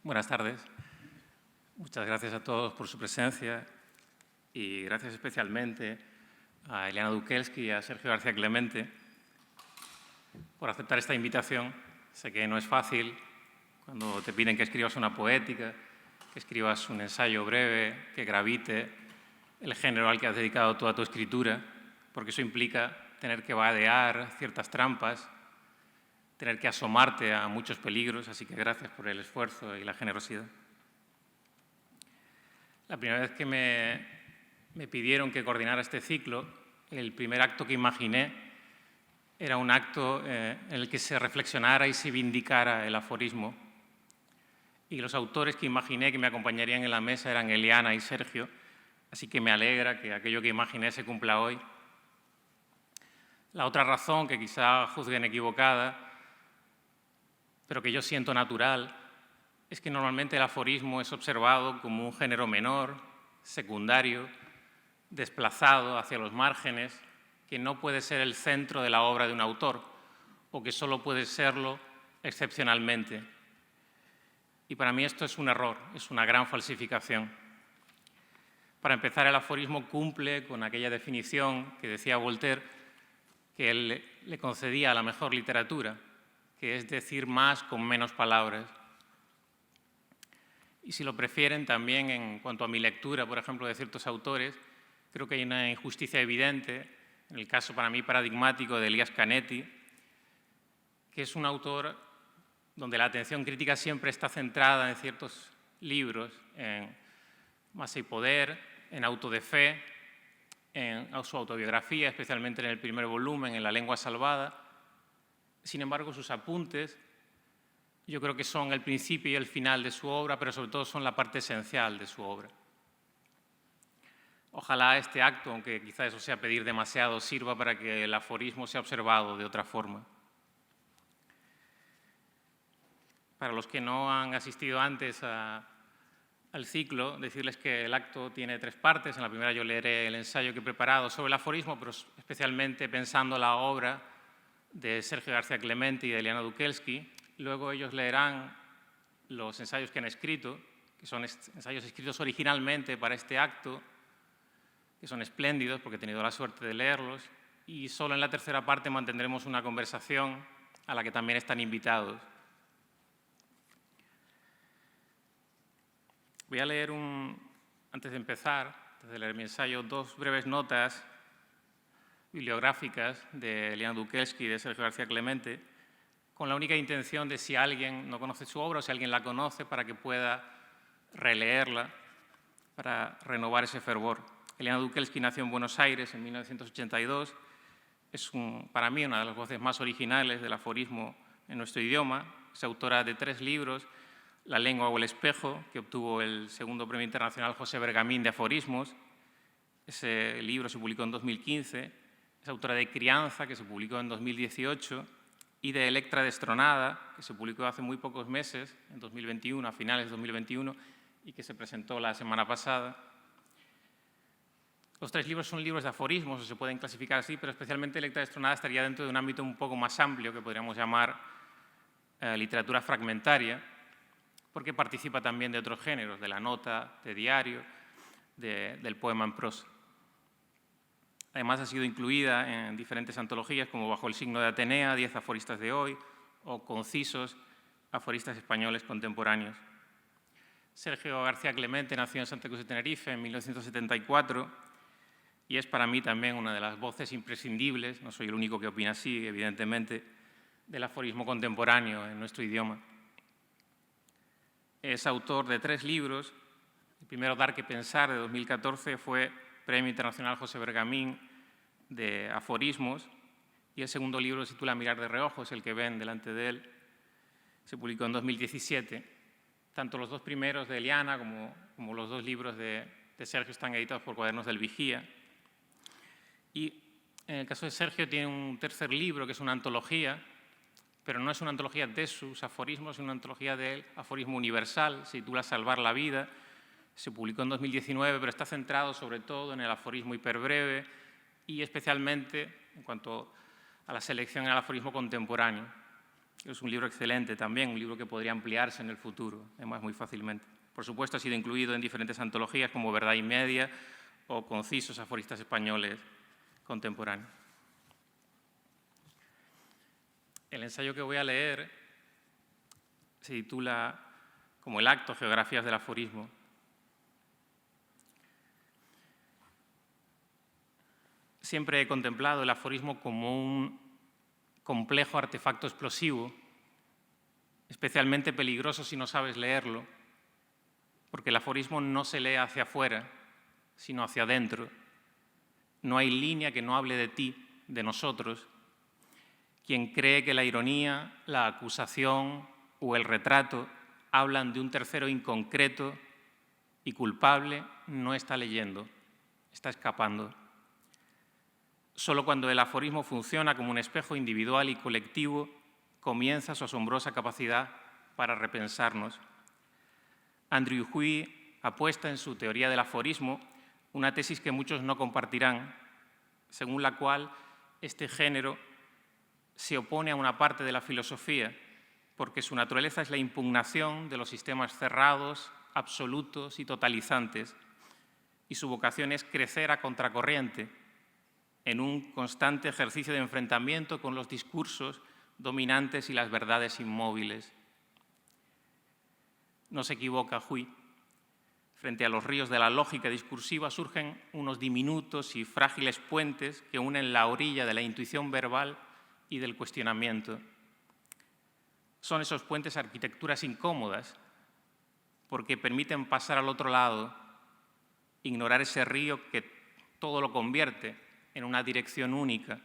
Buenas tardes. Muchas gracias a todos por su presencia y gracias especialmente a Eliana Dukelsky y a Sergio García Clemente por aceptar esta invitación. Sé que no es fácil cuando te piden que escribas una poética, que escribas un ensayo breve, que gravite el género al que has dedicado toda tu escritura, porque eso implica tener que vadear ciertas trampas, tener que asomarte a muchos peligros, así que gracias por el esfuerzo y la generosidad. La primera vez que me pidieron que coordinara este ciclo, el primer acto que imaginé era un acto en el que se reflexionara y se vindicara el aforismo. Y los autores que imaginé que me acompañarían en la mesa eran Eliana y Sergio, así que me alegra que aquello que imaginé se cumpla hoy. La otra razón, que quizá juzguen equivocada, pero que yo siento natural, es que normalmente el aforismo es observado como un género menor, secundario, desplazado hacia los márgenes, que no puede ser el centro de la obra de un autor o que solo puede serlo excepcionalmente. Y para mí esto es un error, es una gran falsificación. Para empezar, el aforismo cumple con aquella definición que decía Voltaire que él le concedía a la mejor literatura, que es decir más con menos palabras. Y si lo prefieren, también en cuanto a mi lectura, por ejemplo, de ciertos autores, creo que hay una injusticia evidente, en el caso para mí paradigmático de Elias Canetti, que es un autor donde la atención crítica siempre está centrada en ciertos libros, en Masa y Poder, en Auto de Fe, en su autobiografía, especialmente en el primer volumen, en La lengua salvada. Sin embargo, sus apuntes yo creo que son el principio y el final de su obra, pero sobre todo son la parte esencial de su obra. Ojalá este acto, aunque quizá eso sea pedir demasiado, sirva para que el aforismo sea observado de otra forma. Para los que no han asistido antes al ciclo, decirles que el acto tiene 3 partes. En la primera yo leeré el ensayo que he preparado sobre el aforismo, pero especialmente pensando la obra de Sergio García Clemente y de Eliana Dukelsky. Luego ellos leerán los ensayos que han escrito, que son ensayos escritos originalmente para este acto, que son espléndidos porque he tenido la suerte de leerlos, y solo en la tercera parte mantendremos una conversación a la que también están invitados. Voy a leer, antes de empezar, antes de leer mi ensayo, 2 breves notas bibliográficas de Eliana Dukelsky y de Sergio García Clemente, con la única intención de, si alguien no conoce su obra o si alguien la conoce, para que pueda releerla, para renovar ese fervor. Eliana Dukelsky nació en Buenos Aires en 1982. Es para mí una de las voces más originales del aforismo en nuestro idioma. Es autora de 3 libros: La lengua o el espejo, que obtuvo el segundo Premio Internacional José Bergamín de Aforismos. Ese libro se publicó en 2015. Es autora de Crianza, que se publicó en 2018, y de Electra destronada, que se publicó hace muy pocos meses, en 2021, a finales de 2021, y que se presentó la semana pasada. Los 3 libros son libros de aforismos, o se pueden clasificar así, pero especialmente Electra destronada estaría dentro de un ámbito un poco más amplio, que podríamos llamar literatura fragmentaria, porque participa también de otros géneros, de la nota, de diario, del poema en prosa. Además, ha sido incluida en diferentes antologías, como Bajo el signo de Atenea, 10 aforistas de hoy, o Concisos, aforistas españoles contemporáneos. Sergio García Clemente nació en Santa Cruz de Tenerife en 1974 y es para mí también una de las voces imprescindibles, no soy el único que opina así, evidentemente, del aforismo contemporáneo en nuestro idioma. Es autor de 3 libros. El primero, Dar que pensar, de 2014, fue Premio Internacional José Bergamín de Aforismos, y el segundo libro se titula Mirar de reojo, es el que ven delante de él. Se publicó en 2017. Tanto los 2 primeros de Eliana como los 2 libros de Sergio están editados por Cuadernos del Vigía. Y en el caso de Sergio tiene un tercer libro que es una antología, pero no es una antología de sus aforismos, es una antología del aforismo universal, se titula Salvar la vida. Se publicó en 2019, pero está centrado sobre todo en el aforismo hiperbreve y especialmente en cuanto a la selección en el aforismo contemporáneo. Es un libro excelente también, un libro que podría ampliarse en el futuro, además muy fácilmente. Por supuesto, ha sido incluido en diferentes antologías como Verdad y Media o Concisos aforistas españoles contemporáneos. El ensayo que voy a leer se titula como El acto, Geografías del aforismo. Siempre he contemplado el aforismo como un complejo artefacto explosivo, especialmente peligroso si no sabes leerlo, porque el aforismo no se lee hacia afuera, sino hacia adentro. No hay línea que no hable de ti, de nosotros. Quien cree que la ironía, la acusación o el retrato hablan de un tercero inconcreto y culpable, no está leyendo, está escapando. Solo cuando el aforismo funciona como un espejo individual y colectivo, comienza su asombrosa capacidad para repensarnos. Andrew Hui apuesta en su teoría del aforismo una tesis que muchos no compartirán, según la cual este género se opone a una parte de la filosofía porque su naturaleza es la impugnación de los sistemas cerrados, absolutos y totalizantes, y su vocación es crecer a contracorriente en un constante ejercicio de enfrentamiento con los discursos dominantes y las verdades inmóviles. No se equivoca Hui. Frente a los ríos de la lógica discursiva surgen unos diminutos y frágiles puentes que unen la orilla de la intuición verbal y del cuestionamiento. Son esos puentes arquitecturas incómodas porque permiten pasar al otro lado, ignorar ese río que todo lo convierte en una dirección única.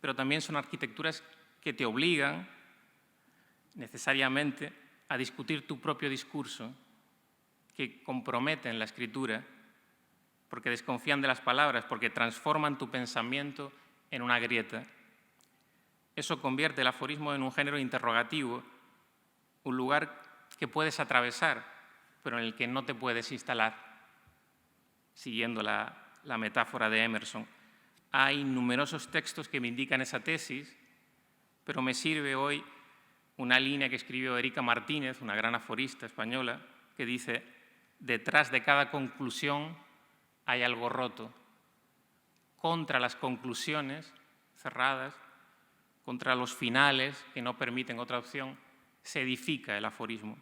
Pero también son arquitecturas que te obligan necesariamente a discutir tu propio discurso, que comprometen la escritura, porque desconfían de las palabras, porque transforman tu pensamiento en una grieta. Eso convierte el aforismo en un género interrogativo, un lugar que puedes atravesar, pero en el que no te puedes instalar, siguiendo la metáfora de Emerson. Hay numerosos textos que me indican esa tesis, pero me sirve hoy una línea que escribió Erika Martínez, una gran aforista española, que dice: detrás de cada conclusión hay algo roto. Contra las conclusiones cerradas, contra los finales que no permiten otra opción, se edifica el aforismo.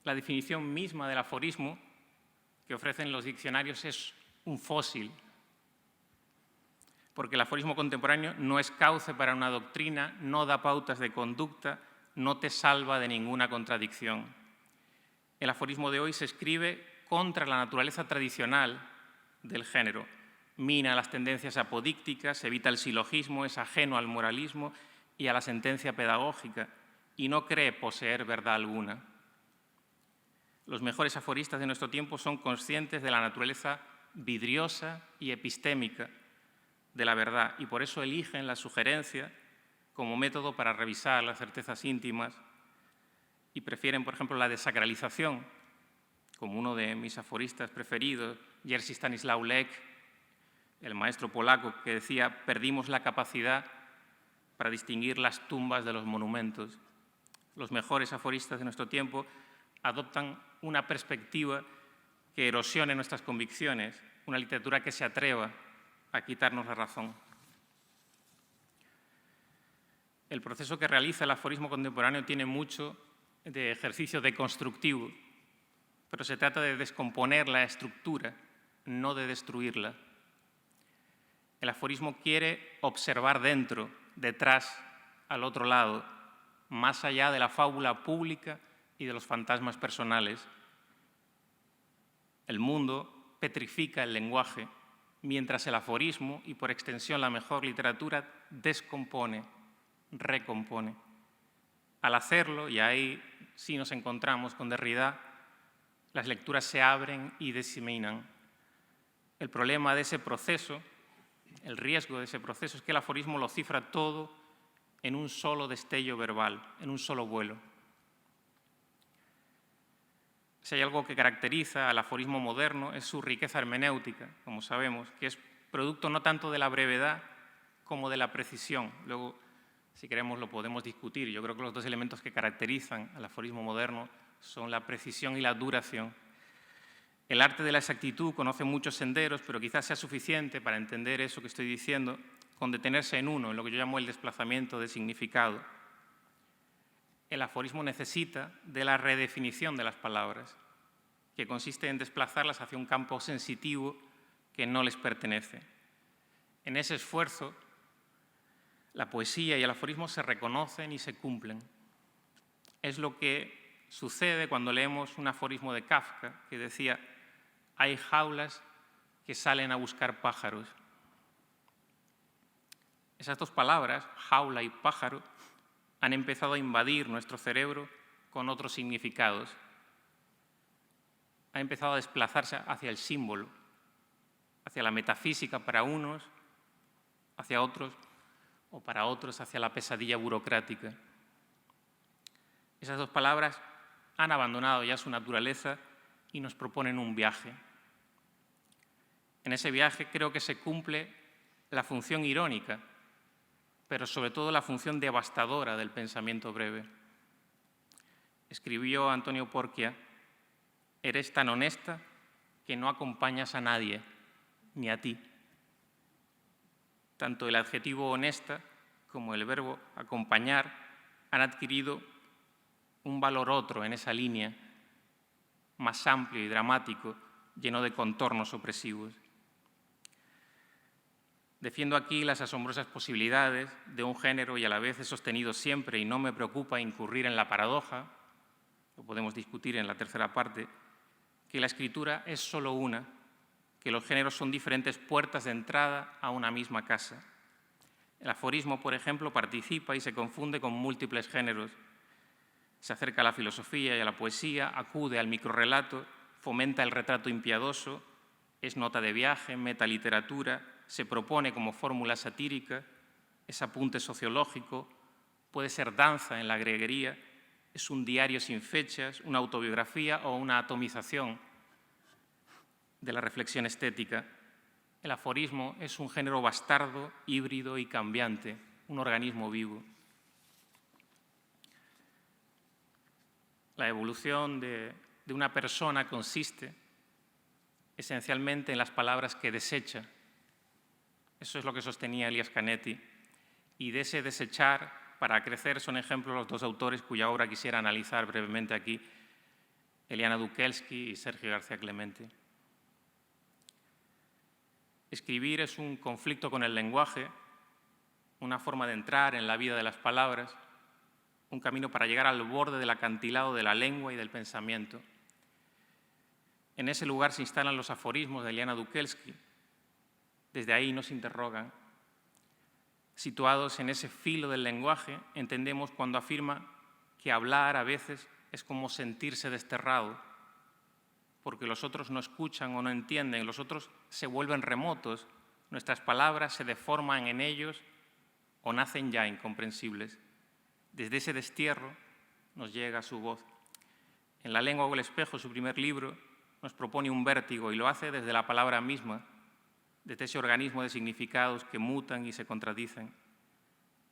La definición misma del aforismo que ofrecen los diccionarios es un fósil, porque el aforismo contemporáneo no es cauce para una doctrina, no da pautas de conducta, no te salva de ninguna contradicción. El aforismo de hoy se escribe contra la naturaleza tradicional del género, mina las tendencias apodícticas, evita el silogismo, es ajeno al moralismo y a la sentencia pedagógica, y no cree poseer verdad alguna. Los mejores aforistas de nuestro tiempo son conscientes de la naturaleza vidriosa y epistémica de la verdad, y por eso eligen la sugerencia como método para revisar las certezas íntimas y prefieren, por ejemplo, la desacralización, como uno de mis aforistas preferidos, Jerzy Stanisław Lec, el maestro polaco, que decía: perdimos la capacidad para distinguir las tumbas de los monumentos. Los mejores aforistas de nuestro tiempo adoptan una perspectiva que erosione nuestras convicciones, una literatura que se atreva a quitarnos la razón. El proceso que realiza el aforismo contemporáneo tiene mucho de ejercicio deconstructivo, pero se trata de descomponer la estructura, no de destruirla. El aforismo quiere observar dentro, detrás, al otro lado, más allá de la fábula pública y de los fantasmas personales. El mundo petrifica el lenguaje, mientras el aforismo, y por extensión la mejor literatura, descompone, recompone. Al hacerlo, y ahí sí nos encontramos con Derrida, las lecturas se abren y diseminan. El problema de ese proceso, el riesgo de ese proceso, es que el aforismo lo cifra todo en un solo destello verbal, en un solo vuelo. Si hay algo que caracteriza al aforismo moderno es su riqueza hermenéutica, como sabemos, que es producto no tanto de la brevedad como de la precisión. Luego, si queremos, lo podemos discutir. Yo creo que los dos elementos que caracterizan al aforismo moderno son la precisión y la duración. El arte de la exactitud conoce muchos senderos, pero quizás sea suficiente para entender eso que estoy diciendo con detenerse en uno, en lo que yo llamo el desplazamiento de significado. El aforismo necesita de la redefinición de las palabras, que consiste en desplazarlas hacia un campo sensitivo que no les pertenece. En ese esfuerzo, la poesía y el aforismo se reconocen y se cumplen. Es lo que sucede cuando leemos un aforismo de Kafka que decía: hay jaulas que salen a buscar pájaros. Esas dos palabras, jaula y pájaro, han empezado a invadir nuestro cerebro con otros significados. Ha empezado a desplazarse hacia el símbolo, hacia la metafísica para unos, hacia otros, o para otros hacia la pesadilla burocrática. Esas dos palabras han abandonado ya su naturaleza y nos proponen un viaje. En ese viaje creo que se cumple la función irónica, pero sobre todo la función devastadora del pensamiento breve. Escribió Antonio Porquia: eres tan honesta que no acompañas a nadie, ni a ti. Tanto el adjetivo honesta como el verbo acompañar han adquirido un valor otro en esa línea, más amplio y dramático, lleno de contornos opresivos. Defiendo aquí las asombrosas posibilidades de un género y a la vez he sostenido siempre, y no me preocupa incurrir en la paradoja, lo podemos discutir en la tercera parte, que la escritura es solo una, que los géneros son diferentes puertas de entrada a una misma casa. El aforismo, por ejemplo, participa y se confunde con múltiples géneros. Se acerca a la filosofía y a la poesía, acude al microrrelato, fomenta el retrato impiadoso, es nota de viaje, metaliteratura, se propone como fórmula satírica, es apunte sociológico, puede ser danza en la grieguería, es un diario sin fechas, una autobiografía o una atomización de la reflexión estética. El aforismo es un género bastardo, híbrido y cambiante, un organismo vivo. La evolución de una persona consiste esencialmente en las palabras que desecha. Eso es lo que sostenía Elias Canetti. Y de ese desechar para crecer son ejemplos los dos autores cuya obra quisiera analizar brevemente aquí, Eliana Dukelsky y Sergio García Clemente. Escribir es un conflicto con el lenguaje, una forma de entrar en la vida de las palabras, un camino para llegar al borde del acantilado de la lengua y del pensamiento. En ese lugar se instalan los aforismos de Eliana Dukelsky. Desde ahí nos interrogan. Situados en ese filo del lenguaje, entendemos cuando afirma que hablar a veces es como sentirse desterrado, porque los otros no escuchan o no entienden, los otros se vuelven remotos, nuestras palabras se deforman en ellos o nacen ya incomprensibles. Desde ese destierro nos llega su voz. En La lengua o el espejo, su primer libro, nos propone un vértigo y lo hace desde la palabra misma, desde ese organismo de significados que mutan y se contradicen.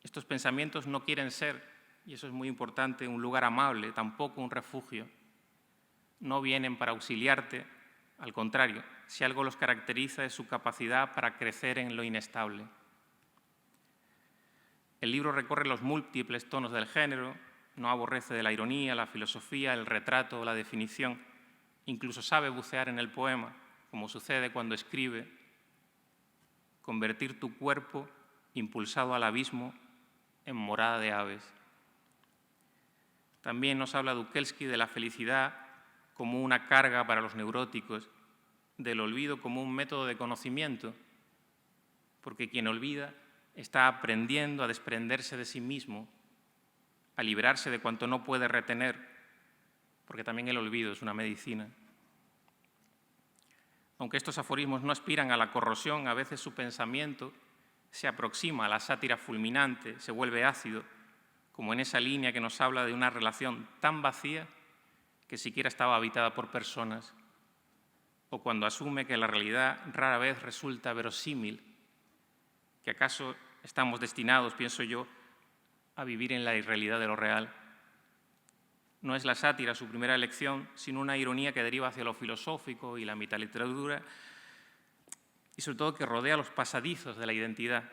Estos pensamientos no quieren ser, y eso es muy importante, un lugar amable, tampoco un refugio. No vienen para auxiliarte, al contrario, si algo los caracteriza es su capacidad para crecer en lo inestable. El libro recorre los múltiples tonos del género, no aborrece de la ironía, la filosofía, el retrato o la definición, incluso sabe bucear en el poema, como sucede cuando escribe: convertir tu cuerpo, impulsado al abismo, en morada de aves. También nos habla Dukelsky de la felicidad como una carga para los neuróticos, del olvido como un método de conocimiento, porque quien olvida está aprendiendo a desprenderse de sí mismo, a liberarse de cuanto no puede retener, porque también el olvido es una medicina. Aunque estos aforismos no aspiran a la corrosión, a veces su pensamiento se aproxima a la sátira fulminante, se vuelve ácido, como en esa línea que nos habla de una relación tan vacía que siquiera estaba habitada por personas, o cuando asume que la realidad rara vez resulta verosímil, que acaso estamos destinados, pienso yo, a vivir en la irrealidad de lo real. No es la sátira su primera elección, sino una ironía que deriva hacia lo filosófico y la metaliteratura, y sobre todo que rodea los pasadizos de la identidad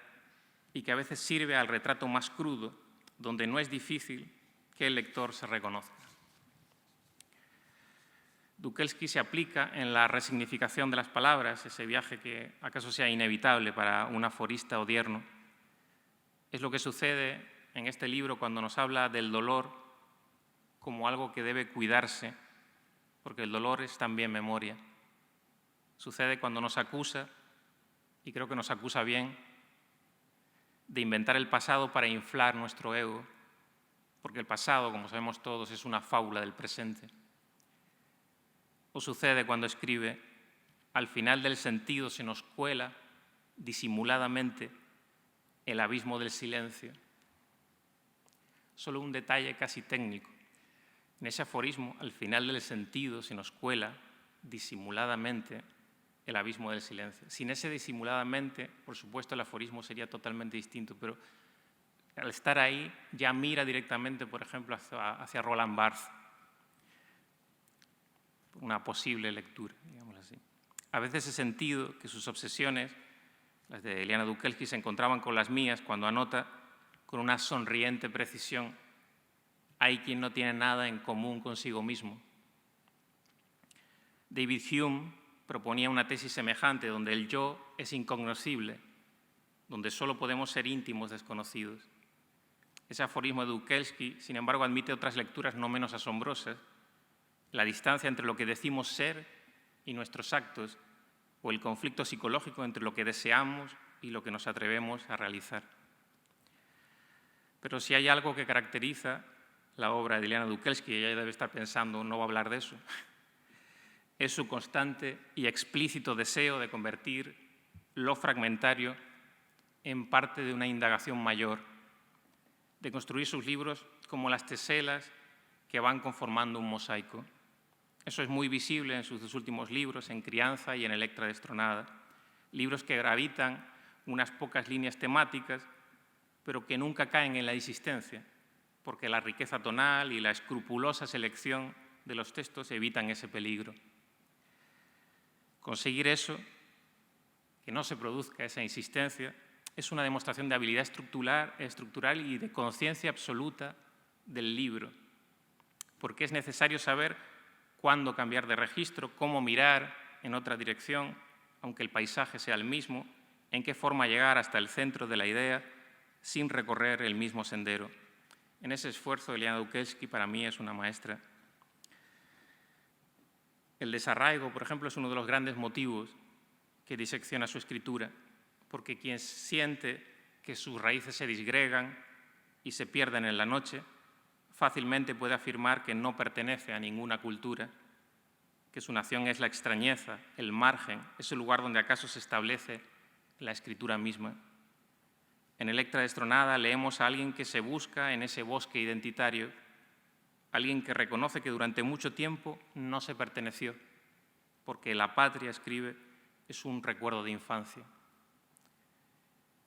y que a veces sirve al retrato más crudo, donde no es difícil que el lector se reconozca. Dukelski se aplica en la resignificación de las palabras, ese viaje que acaso sea inevitable para un aforista odierno. Es lo que sucede en este libro cuando nos habla del dolor como algo que debe cuidarse, porque el dolor es también memoria. Sucede cuando nos acusa, y creo que nos acusa bien, de inventar el pasado para inflar nuestro ego, porque el pasado, como sabemos todos, es una fábula del presente. O sucede cuando escribe, al final del sentido se nos cuela disimuladamente el abismo del silencio. Solo un detalle casi técnico. En ese aforismo, al final del sentido se nos cuela disimuladamente el abismo del silencio. Sin ese disimuladamente, por supuesto, el aforismo sería totalmente distinto, pero al estar ahí ya mira directamente, por ejemplo, hacia Roland Barthes, una posible lectura, digamos así. A veces he sentido que sus obsesiones, las de Eliana Dukelski, se encontraban con las mías cuando anota con una sonriente precisión: hay quien no tiene nada en común consigo mismo. David Hume proponía una tesis semejante, donde el yo es incognoscible, donde solo podemos ser íntimos desconocidos. Ese aforismo de Dukelski, sin embargo, admite otras lecturas no menos asombrosas: la distancia entre lo que decimos ser y nuestros actos, o el conflicto psicológico entre lo que deseamos y lo que nos atrevemos a realizar. Pero si hay algo que caracteriza la obra de Eliana Dukelski, y ella debe estar pensando, no va a hablar de eso, es su constante y explícito deseo de convertir lo fragmentario en parte de una indagación mayor, de construir sus libros como las teselas que van conformando un mosaico. Eso es muy visible en sus dos últimos libros, en Crianza y en Electra destronada, libros que gravitan unas pocas líneas temáticas, pero que nunca caen en la insistencia, porque la riqueza tonal y la escrupulosa selección de los textos evitan ese peligro. Conseguir eso, que no se produzca esa insistencia, es una demostración de habilidad estructural y de conciencia absoluta del libro, porque es necesario saber cuándo cambiar de registro, cómo mirar en otra dirección, aunque el paisaje sea el mismo, en qué forma llegar hasta el centro de la idea sin recorrer el mismo sendero. En ese esfuerzo, Eliana Dukelski para mí es una maestra. El desarraigo, por ejemplo, es uno de los grandes motivos que disecciona su escritura, porque quien siente que sus raíces se disgregan y se pierden en la noche, fácilmente puede afirmar que no pertenece a ninguna cultura, que su nación es la extrañeza, el margen, ese lugar donde acaso se establece la escritura misma. En Electra destronada leemos a alguien que se busca en ese bosque identitario, alguien que reconoce que durante mucho tiempo no se perteneció, porque la patria, escribe, es un recuerdo de infancia.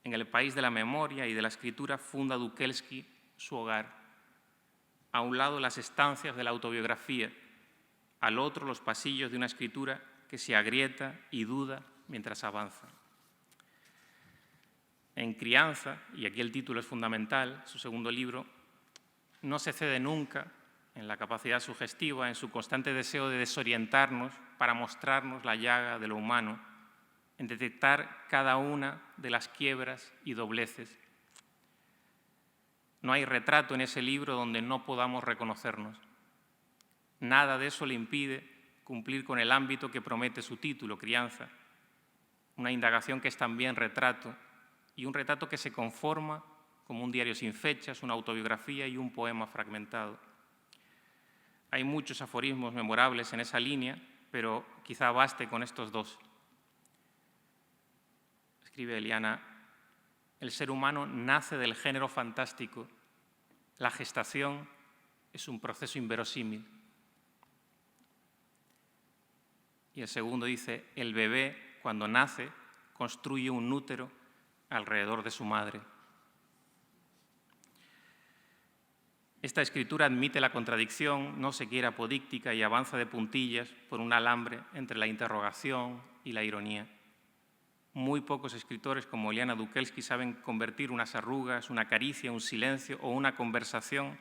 En el país de la memoria y de la escritura funda Dukelski su hogar. A un lado las estancias de la autobiografía, al otro los pasillos de una escritura que se agrieta y duda mientras avanza. En Crianza, y aquí el título es fundamental, su segundo libro, no se cede nunca en la capacidad sugestiva, en su constante deseo de desorientarnos para mostrarnos la llaga de lo humano, en detectar cada una de las quiebras y dobleces. No hay retrato en ese libro donde no podamos reconocernos. Nada de eso le impide cumplir con el ámbito que promete su título, Crianza, una indagación que es también retrato, y un retrato que se conforma como un diario sin fechas, una autobiografía y un poema fragmentado. Hay muchos aforismos memorables en esa línea, pero quizá baste con estos dos. Escribe Eliana: el ser humano nace del género fantástico. La gestación es un proceso inverosímil. Y el segundo dice: el bebé, cuando nace, construye un útero alrededor de su madre. Esta escritura admite la contradicción, no se quiere apodíctica y avanza de puntillas por un alambre entre la interrogación y la ironía. Muy pocos escritores como Eliana Dukelsky saben convertir unas arrugas, una caricia, un silencio o una conversación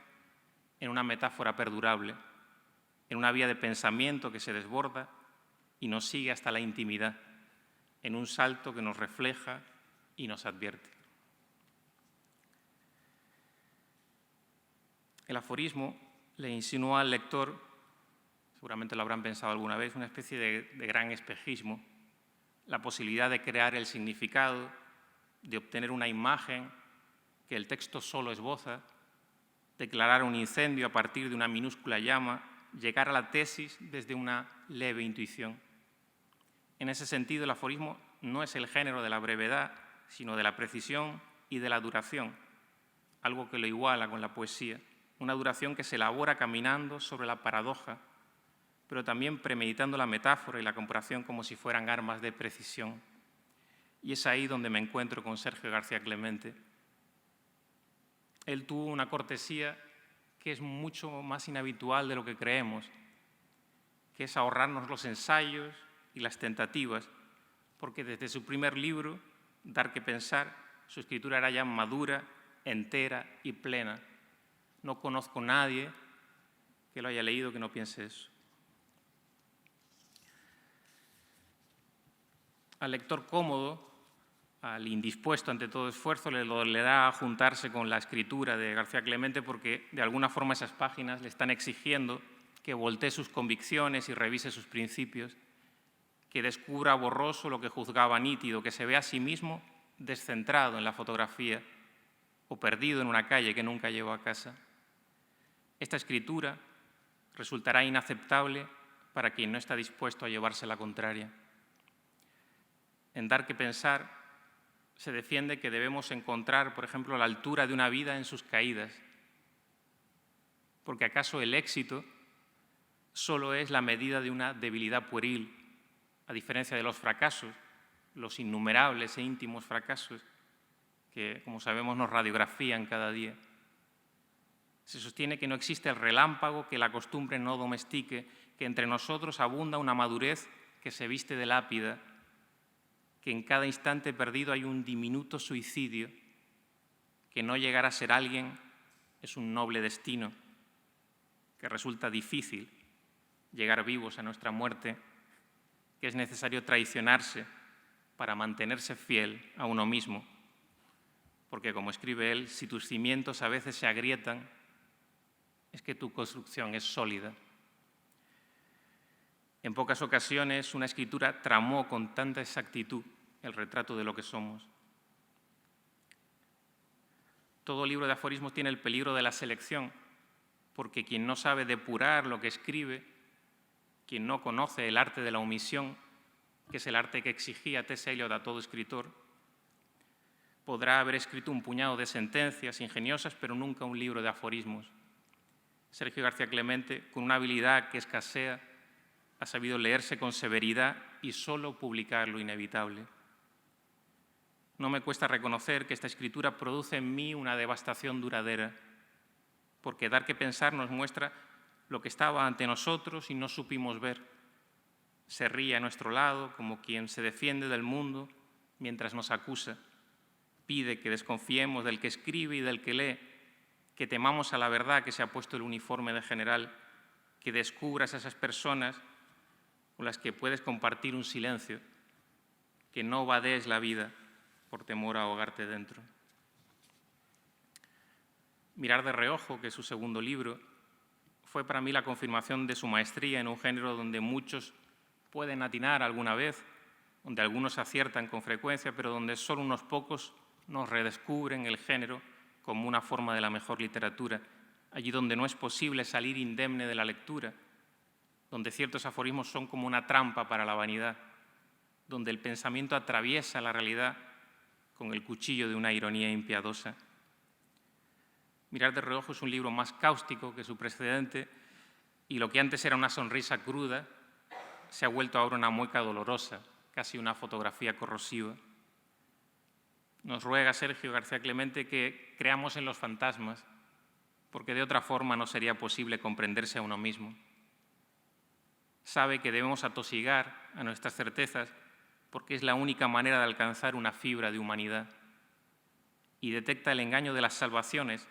en una metáfora perdurable, en una vía de pensamiento que se desborda y nos sigue hasta la intimidad, en un salto que nos refleja y nos advierte. El aforismo le insinúa al lector, seguramente lo habrán pensado alguna vez, una especie de gran espejismo, la posibilidad de crear el significado, de obtener una imagen que el texto solo esboza, declarar un incendio a partir de una minúscula llama, llegar a la tesis desde una leve intuición. En ese sentido, el aforismo no es el género de la brevedad, sino de la precisión y de la duración, algo que lo iguala con la poesía, una duración que se elabora caminando sobre la paradoja, pero también premeditando la metáfora y la comparación como si fueran armas de precisión. Y es ahí donde me encuentro con Sergio García Clemente. Él tuvo una cortesía que es mucho más inhabitual de lo que creemos, que es ahorrarnos los ensayos y las tentativas, porque desde su primer libro, Dar que pensar, su escritura era ya madura, entera y plena. No conozco a nadie que lo haya leído que no piense eso. Al lector cómodo, al indispuesto ante todo esfuerzo, le dolerá juntarse con la escritura de García Clemente porque de alguna forma esas páginas le están exigiendo que voltee sus convicciones y revise sus principios, que descubra borroso lo que juzgaba nítido, que se vea a sí mismo descentrado en la fotografía o perdido en una calle que nunca llegó a casa. Esta escritura resultará inaceptable para quien no está dispuesto a llevarse la contraria. En Dar que pensar se defiende que debemos encontrar, por ejemplo, la altura de una vida en sus caídas, porque acaso el éxito solo es la medida de una debilidad pueril, a diferencia de los fracasos, los innumerables e íntimos fracasos que, como sabemos, nos radiografían cada día. Se sostiene que no existe el relámpago que la costumbre no domestique, que entre nosotros abunda una madurez que se viste de lápida, que en cada instante perdido hay un diminuto suicidio, que no llegar a ser alguien es un noble destino, que resulta difícil llegar vivos a nuestra muerte, que es necesario traicionarse para mantenerse fiel a uno mismo, porque, como escribe él, si tus cimientos a veces se agrietan, es que tu construcción es sólida. En pocas ocasiones una escritura tramó con tanta exactitud el retrato de lo que somos. Todo libro de aforismos tiene el peligro de la selección, porque quien no sabe depurar lo que escribe, quien no conoce el arte de la omisión, que es el arte que exigía T.S. Eliot a todo escritor, podrá haber escrito un puñado de sentencias ingeniosas, pero nunca un libro de aforismos. Sergio García Clemente, con una habilidad que escasea, ha sabido leerse con severidad y solo publicar lo inevitable. No me cuesta reconocer que esta escritura produce en mí una devastación duradera, porque Dar que pensar nos muestra lo que estaba ante nosotros y no supimos ver. Se ríe a nuestro lado como quien se defiende del mundo mientras nos acusa. Pide que desconfiemos del que escribe y del que lee, que temamos a la verdad que se ha puesto el uniforme de general, que descubras a esas personas con las que puedes compartir un silencio, que no vadees la vida por temor a ahogarte dentro. Mirar de reojo, que es su segundo libro, fue para mí la confirmación de su maestría en un género donde muchos pueden atinar alguna vez, donde algunos aciertan con frecuencia, pero donde solo unos pocos nos redescubren el género como una forma de la mejor literatura, allí donde no es posible salir indemne de la lectura, donde ciertos aforismos son como una trampa para la vanidad, donde el pensamiento atraviesa la realidad con el cuchillo de una ironía impiadosa. Mirar de reojo es un libro más cáustico que su precedente y lo que antes era una sonrisa cruda se ha vuelto ahora una mueca dolorosa, casi una fotografía corrosiva. nos ruega Sergio García Clemente que creamos en los fantasmas, porque de otra forma no sería posible comprenderse a uno mismo. Sabe que debemos atosigar a nuestras certezas porque es la única manera de alcanzar una fibra de humanidad, y detecta el engaño de las salvaciones,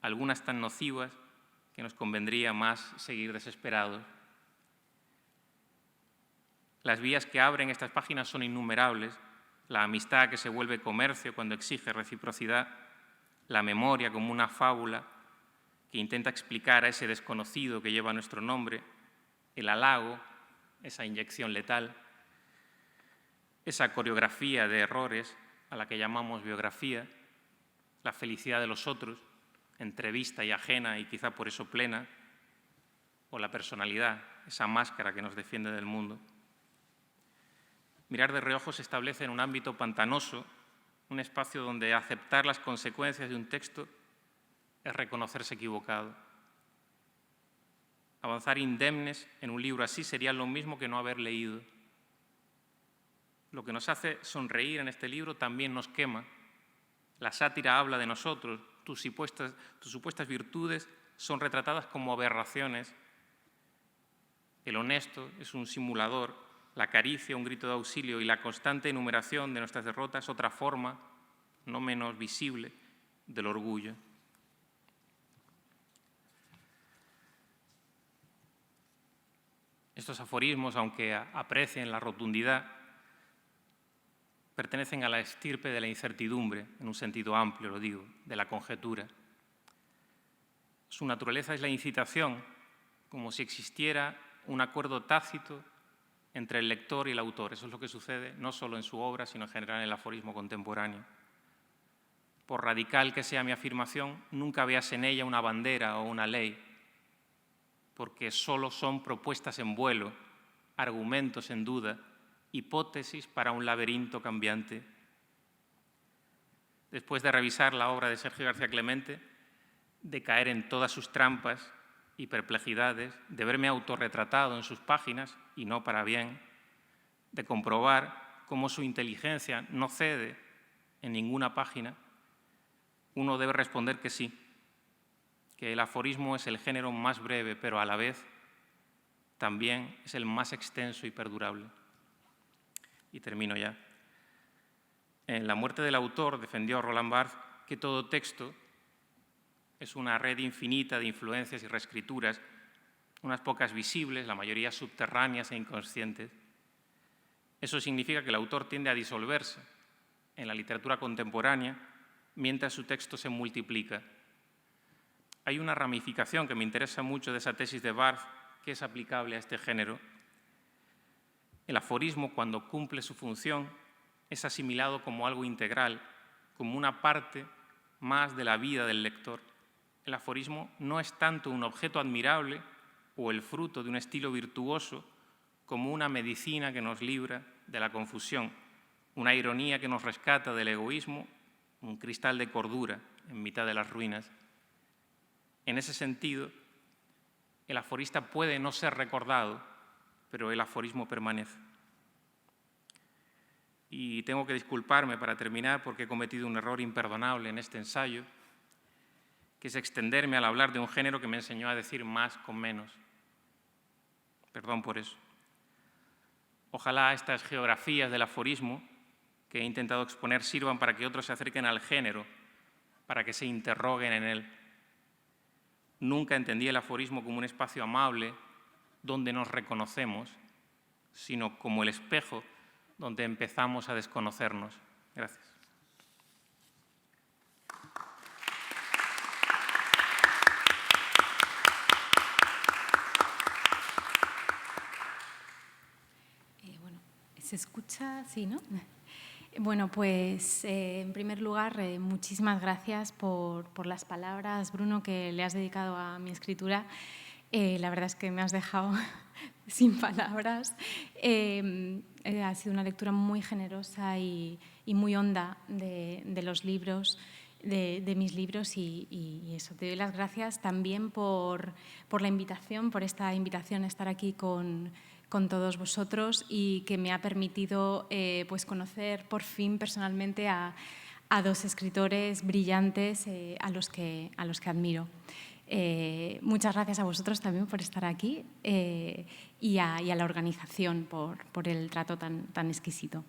algunas tan nocivas que nos convendría más seguir desesperados. Las vías que abren estas páginas son innumerables: la amistad que se vuelve comercio cuando exige reciprocidad, la memoria como una fábula que intenta explicar a ese desconocido que lleva nuestro nombre, el halago, esa inyección letal, esa coreografía de errores a la que llamamos biografía, la felicidad de los otros, entrevista y ajena y quizá por eso plena, o la personalidad, esa máscara que nos defiende del mundo. Mirar de reojo se establece en un ámbito pantanoso, un espacio donde aceptar las consecuencias de un texto es reconocerse equivocado. Avanzar indemnes en un libro así sería lo mismo que no haber leído. Lo que nos hace sonreír en este libro también nos quema. La sátira habla de nosotros, tus supuestas virtudes son retratadas como aberraciones. El honesto es un simulador, la caricia un grito de auxilio y la constante enumeración de nuestras derrotas otra forma, no menos visible, del orgullo. Estos aforismos, aunque aprecien la rotundidad, pertenecen a la estirpe de la incertidumbre, en un sentido amplio, lo digo, de la conjetura. Su naturaleza es la incitación, como si existiera un acuerdo tácito entre el lector y el autor. Eso es lo que sucede no solo en su obra, sino en general en el aforismo contemporáneo. Por radical que sea mi afirmación, nunca veas en ella una bandera o una ley, porque solo son propuestas en vuelo, argumentos en duda, hipótesis para un laberinto cambiante. Después de revisar la obra de Sergio García Clemente, de caer en todas sus trampas y perplejidades, de verme autorretratado en sus páginas, y no para bien, de comprobar cómo su inteligencia no cede en ninguna página, uno debe responder que sí, que el aforismo es el género más breve, pero a la vez también es el más extenso y perdurable. Y termino ya. En La muerte del autor defendió Roland Barthes que todo texto es una red infinita de influencias y reescrituras, unas pocas visibles, la mayoría subterráneas e inconscientes. Eso significa que el autor tiende a disolverse en la literatura contemporánea mientras su texto se multiplica. Hay una ramificación que me interesa mucho de esa tesis de Barthes que es aplicable a este género. El aforismo, cuando cumple su función, es asimilado como algo integral, como una parte más de la vida del lector. El aforismo no es tanto un objeto admirable o el fruto de un estilo virtuoso como una medicina que nos libra de la confusión, una ironía que nos rescata del egoísmo, un cristal de cordura en mitad de las ruinas. En ese sentido, el aforista puede no ser recordado, pero el aforismo permanece. Y tengo que disculparme para terminar porque he cometido un error imperdonable en este ensayo, que es extenderme al hablar de un género que me enseñó a decir más con menos. Perdón por eso. Ojalá estas geografías del aforismo que he intentado exponer sirvan para que otros se acerquen al género, para que se interroguen en él. Nunca entendí el aforismo como un espacio amable donde nos reconocemos, sino como el espejo donde empezamos a desconocernos. Gracias. Bueno, ¿se escucha? Sí, ¿no? Bueno, pues en primer lugar, muchísimas gracias por las palabras, Bruno, que le has dedicado a mi escritura. La verdad es que me has dejado sin palabras. Ha sido una lectura muy generosa y muy honda de los libros, de mis libros, y eso. Te doy las gracias también por la invitación, por esta invitación a estar aquí con todos vosotros y que me ha permitido pues conocer por fin personalmente a a dos escritores brillantes a los que admiro. Muchas gracias a vosotros también por estar aquí y a la organización por el trato tan exquisito.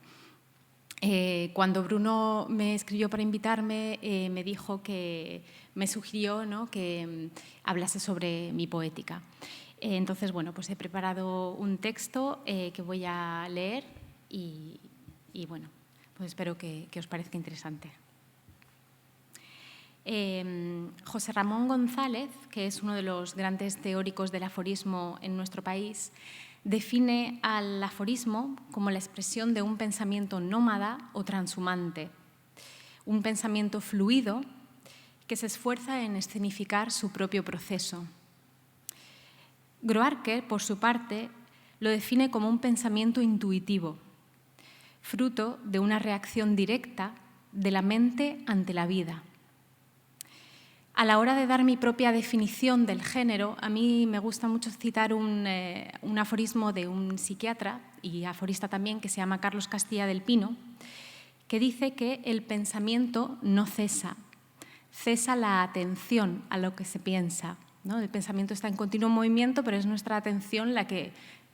Cuando Bruno me escribió para invitarme, me dijo que me sugirió, ¿no?, que hablase sobre mi poética. Entonces, bueno, pues he preparado un texto que voy a leer y bueno, pues espero que os parezca interesante. José Ramón González, que es uno de los grandes teóricos del aforismo en nuestro país, define al aforismo como la expresión de un pensamiento nómada o transhumante, un pensamiento fluido que se esfuerza en escenificar su propio proceso. Groarker, por su parte, lo define como un pensamiento intuitivo, fruto de una reacción directa de la mente ante la vida. A la hora de dar mi propia definición del género, a mí me gusta mucho citar un aforismo de un psiquiatra y aforista también, que se llama Carlos Castilla del Pino, que dice que el pensamiento no cesa, cesa la atención a lo que se piensa, ¿no? El pensamiento está en continuo movimiento, pero es nuestra atención la que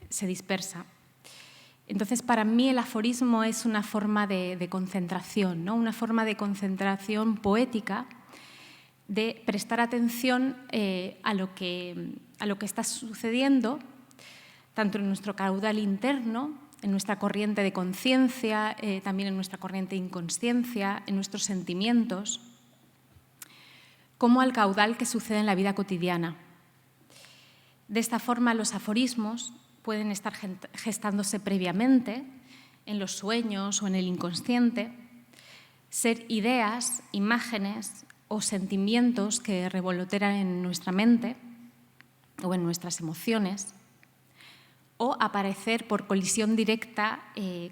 se dispersa. Entonces, para mí el aforismo es una forma de concentración, ¿no? Una forma de concentración poética, de prestar atención a lo que está sucediendo, tanto en nuestro caudal interno, en nuestra corriente de conciencia, también en nuestra corriente de inconsciencia, en nuestros sentimientos, como al caudal que sucede en la vida cotidiana. De esta forma, los aforismos pueden estar gestándose previamente en los sueños o en el inconsciente, ser ideas, imágenes o sentimientos que revolotean en nuestra mente o en nuestras emociones, o aparecer por colisión directa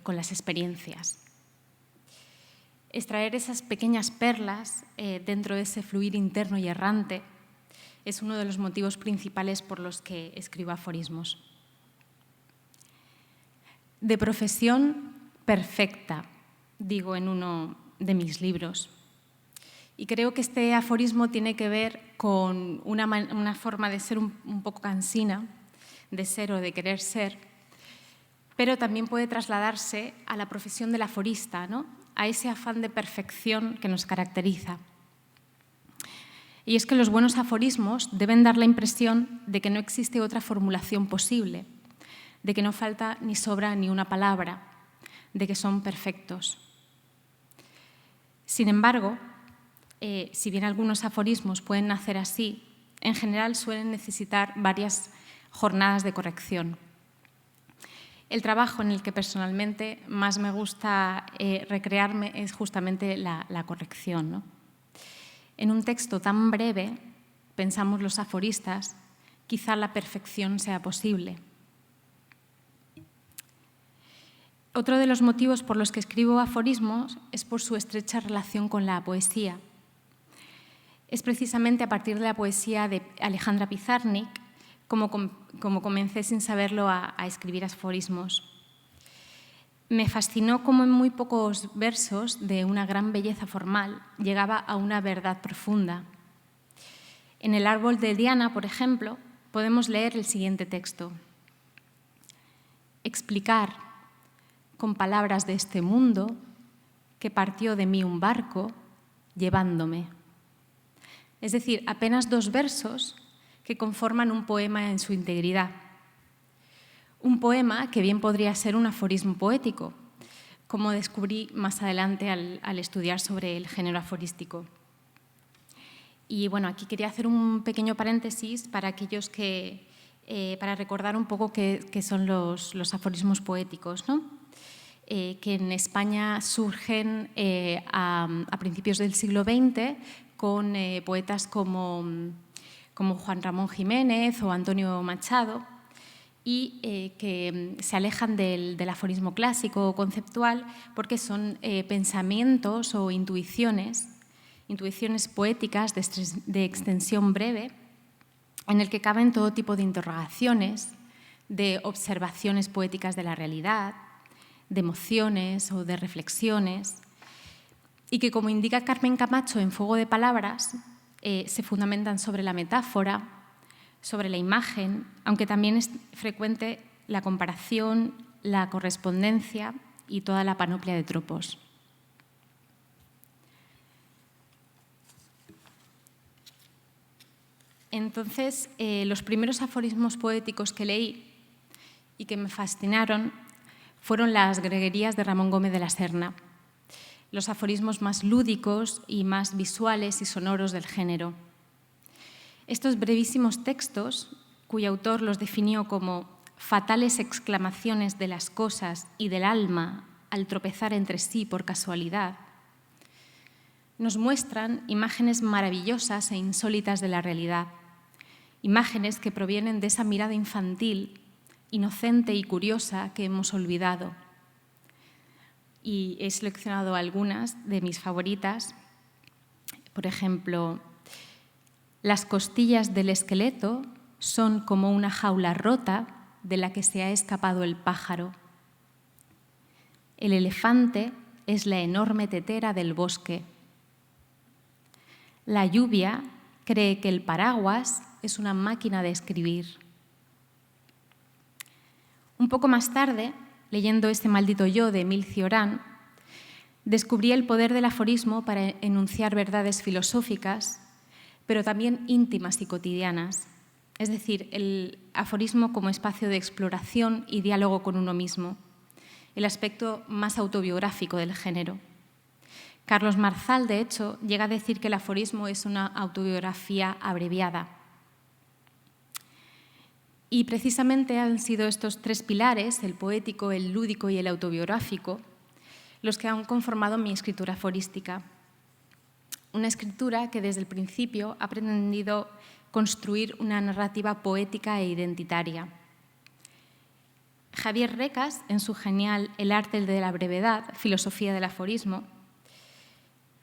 con las experiencias. Extraer esas pequeñas perlas dentro de ese fluir interno y errante es uno de los motivos principales por los que escribo aforismos. De profesión perfecta, digo en uno de mis libros. Y creo que este aforismo tiene que ver con una forma de ser un poco cansina, de ser o de querer ser, pero también puede trasladarse a la profesión del aforista, ¿no?, a ese afán de perfección que nos caracteriza. Y es que los buenos aforismos deben dar la impresión de que no existe otra formulación posible, de que no falta ni sobra ni una palabra, de que son perfectos. Sin embargo, si bien algunos aforismos pueden nacer así, en general suelen necesitar varias jornadas de corrección. El trabajo en el que personalmente más me gusta recrearme es justamente la corrección, ¿no? En un texto tan breve, pensamos los aforistas, quizá la perfección sea posible. Otro de los motivos por los que escribo aforismos es por su estrecha relación con la poesía. Es precisamente a partir de la poesía de Alejandra Pizarnik como comencé sin saberlo a escribir aforismos. Me fascinó cómo en muy pocos versos de una gran belleza formal llegaba a una verdad profunda. En El árbol de Diana, por ejemplo, podemos leer el siguiente texto. Explicar con palabras de este mundo que partió de mí un barco llevándome. Es decir, apenas 2 versos que conforman un poema en su integridad. Un poema que bien podría ser un aforismo poético, como descubrí más adelante al estudiar sobre el género aforístico. Y bueno, aquí quería hacer un pequeño paréntesis para aquellos para recordar un poco qué son los aforismos poéticos, ¿no? Que en España surgen a principios del siglo XX con poetas como Juan Ramón Jiménez o Antonio Machado, y que se alejan del aforismo clásico o conceptual porque son pensamientos o intuiciones poéticas de extensión breve en el que caben todo tipo de interrogaciones, de observaciones poéticas de la realidad, de emociones o de reflexiones, y que, como indica Carmen Camacho en Fuego de Palabras, se fundamentan sobre la metáfora, sobre la imagen, aunque también es frecuente la comparación, la correspondencia y toda la panoplia de tropos. Entonces, los primeros aforismos poéticos que leí y que me fascinaron fueron las greguerías de Ramón Gómez de la Serna, los aforismos más lúdicos y más visuales y sonoros del género. Estos brevísimos textos, cuyo autor los definió como fatales exclamaciones de las cosas y del alma al tropezar entre sí por casualidad, nos muestran imágenes maravillosas e insólitas de la realidad, imágenes que provienen de esa mirada infantil, inocente y curiosa que hemos olvidado. Y he seleccionado algunas de mis favoritas. Por ejemplo, las costillas del esqueleto son como una jaula rota de la que se ha escapado el pájaro. El elefante es la enorme tetera del bosque. La lluvia cree que el paraguas es una máquina de escribir. Un poco más tarde, leyendo Este maldito yo de Émile Cioran, descubrí el poder del aforismo para enunciar verdades filosóficas, pero también íntimas y cotidianas, es decir, el aforismo como espacio de exploración y diálogo con uno mismo, el aspecto más autobiográfico del género. Carlos Marzal, de hecho, llega a decir que el aforismo es una autobiografía abreviada. Y precisamente han sido estos tres pilares, el poético, el lúdico y el autobiográfico, los que han conformado mi escritura aforística. Una escritura que desde el principio ha pretendido construir una narrativa poética e identitaria. Javier Recas, en su genial El arte de la brevedad, filosofía del aforismo,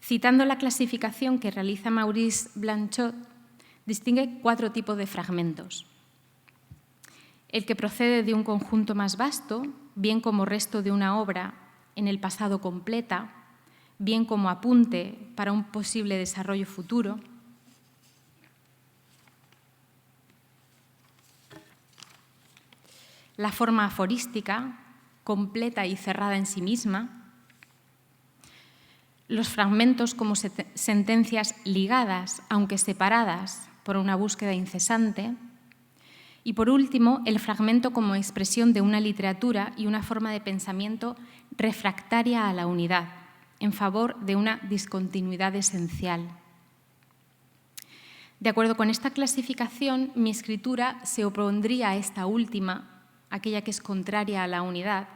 citando la clasificación que realiza Maurice Blanchot, distingue 4 tipos de fragmentos. El que procede de un conjunto más vasto, bien como resto de una obra en el pasado completa, bien como apunte para un posible desarrollo futuro. La forma aforística, completa y cerrada en sí misma. Los fragmentos como sentencias ligadas, aunque separadas, por una búsqueda incesante. Y, por último, el fragmento como expresión de una literatura y una forma de pensamiento refractaria a la unidad, en favor de una discontinuidad esencial. De acuerdo con esta clasificación, mi escritura se opondría a esta última, aquella que es contraria a la unidad,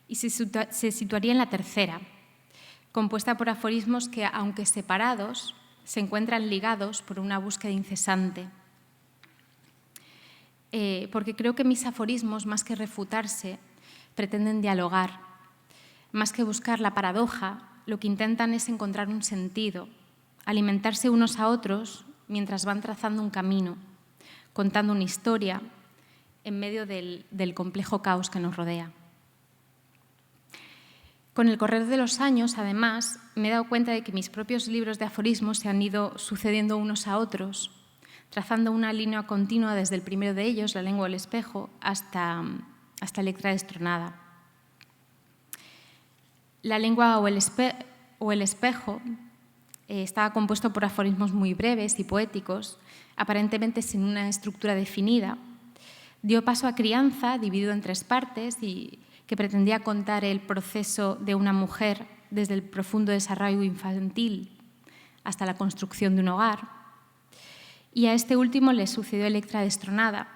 y se situaría en la tercera, compuesta por aforismos que, aunque separados, se encuentran ligados por una búsqueda incesante. Porque creo que mis aforismos, más que refutarse, pretenden dialogar. Más que buscar la paradoja, lo que intentan es encontrar un sentido, alimentarse unos a otros mientras van trazando un camino, contando una historia en medio del complejo caos que nos rodea. Con el correr de los años, además, me he dado cuenta de que mis propios libros de aforismos se han ido sucediendo unos a otros, trazando una línea continua desde el primero de ellos, La lengua o el espejo, hasta Electra destronada. La lengua o el espejo estaba compuesto por aforismos muy breves y poéticos, aparentemente sin una estructura definida. Dio paso a Crianza, dividido en 3 partes, y que pretendía contar el proceso de una mujer desde el profundo desarrollo infantil hasta la construcción de un hogar. Y a este último le sucedió Electra destronada,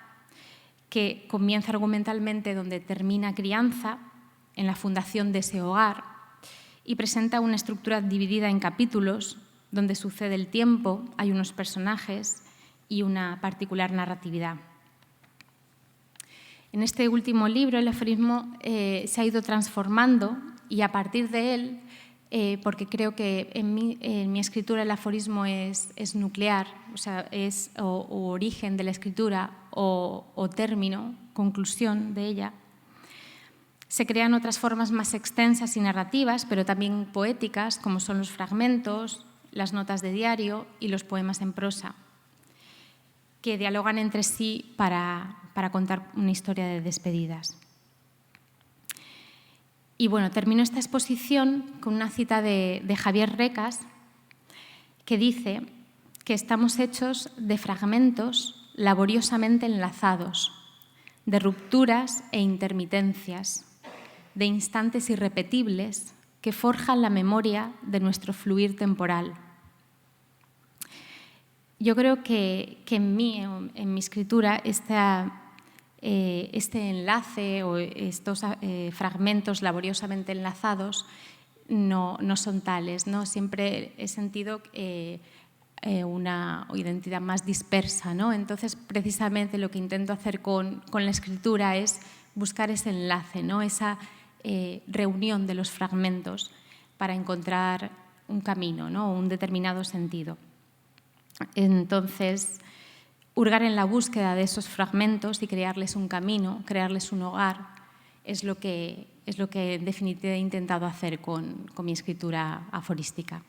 que comienza argumentalmente donde termina Crianza, en la fundación de ese hogar, y presenta una estructura dividida en capítulos, donde sucede el tiempo, hay unos personajes y una particular narratividad. En este último libro, el aforismo se ha ido transformando y a partir de él, porque creo que en mi escritura el aforismo es nuclear, o sea, es o origen de la escritura o término, conclusión de ella, Se crean otras formas más extensas y narrativas, pero también poéticas, como son los fragmentos, las notas de diario y los poemas en prosa, que dialogan entre sí para contar una historia de despedidas. Y bueno, termino esta exposición con una cita de Javier Recas, que dice que estamos hechos de fragmentos laboriosamente enlazados, de rupturas e intermitencias, de instantes irrepetibles que forjan la memoria de nuestro fluir temporal. Yo creo que en mí, en mi escritura, este enlace o estos fragmentos laboriosamente enlazados no son tales, ¿no? Siempre he sentido una identidad más dispersa, ¿no? Entonces, precisamente lo que intento hacer con la escritura es buscar ese enlace, ¿no? Esa reunión de los fragmentos para encontrar un camino, ¿no? Un determinado sentido. Entonces, hurgar en la búsqueda de esos fragmentos y crearles un camino, crearles un hogar, es lo que en definitiva he intentado hacer con mi escritura aforística.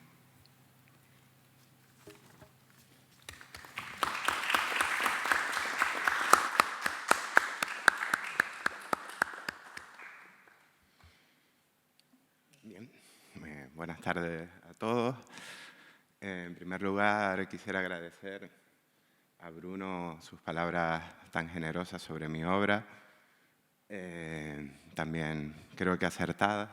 Bien, buenas tardes a todos. En primer lugar, quisiera agradecer a Bruno sus palabras tan generosas sobre mi obra, también creo que acertadas.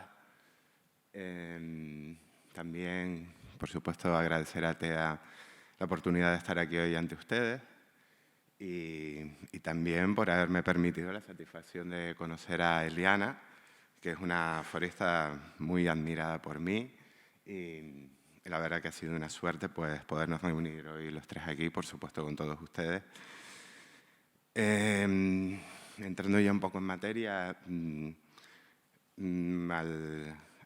También, por supuesto, agradecer a TEA la oportunidad de estar aquí hoy ante ustedes y también por haberme permitido la satisfacción de conocer a Eliana, que es una aforista muy admirada por mí y la verdad que ha sido una suerte pues, podernos reunir hoy los tres aquí, por supuesto con todos ustedes. Entrando ya un poco en materia,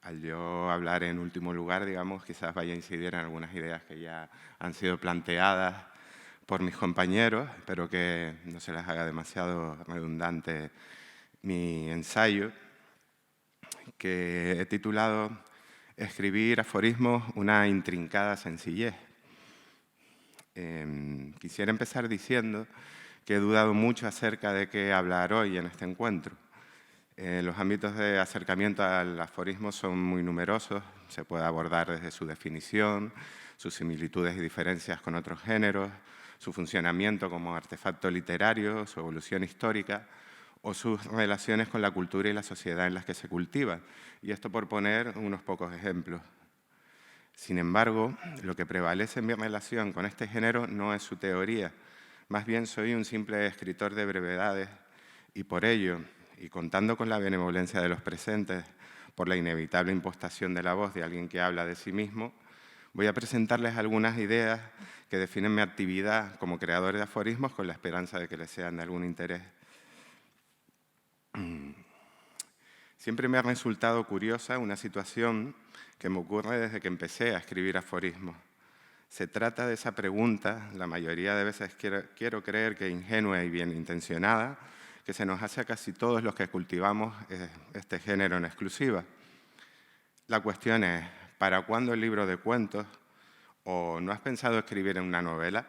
al yo hablar en último lugar, digamos, quizás vaya a incidir en algunas ideas que ya han sido planteadas por mis compañeros, espero que no se les haga demasiado redundante mi ensayo, que he titulado Escribir aforismos, una intrincada sencillez. Quisiera empezar diciendo que he dudado mucho acerca de qué hablar hoy en este encuentro. Los ámbitos de acercamiento al aforismo son muy numerosos, se puede abordar desde su definición, sus similitudes y diferencias con otros géneros, su funcionamiento como artefacto literario, su evolución histórica, o sus relaciones con la cultura y la sociedad en las que se cultiva. Y esto por poner unos pocos ejemplos. Sin embargo, lo que prevalece en mi relación con este género no es su teoría. Más bien soy un simple escritor de brevedades y por ello, y contando con la benevolencia de los presentes por la inevitable impostación de la voz de alguien que habla de sí mismo, voy a presentarles algunas ideas que definen mi actividad como creador de aforismos con la esperanza de que les sean de algún interés. Siempre me ha resultado curiosa una situación que me ocurre desde que empecé a escribir aforismos. Se trata de esa pregunta, la mayoría de veces quiero creer que ingenua y bien intencionada, que se nos hace a casi todos los que cultivamos este género en exclusiva. La cuestión es, ¿para cuándo el libro de cuentos? ¿O no has pensado escribir en una novela?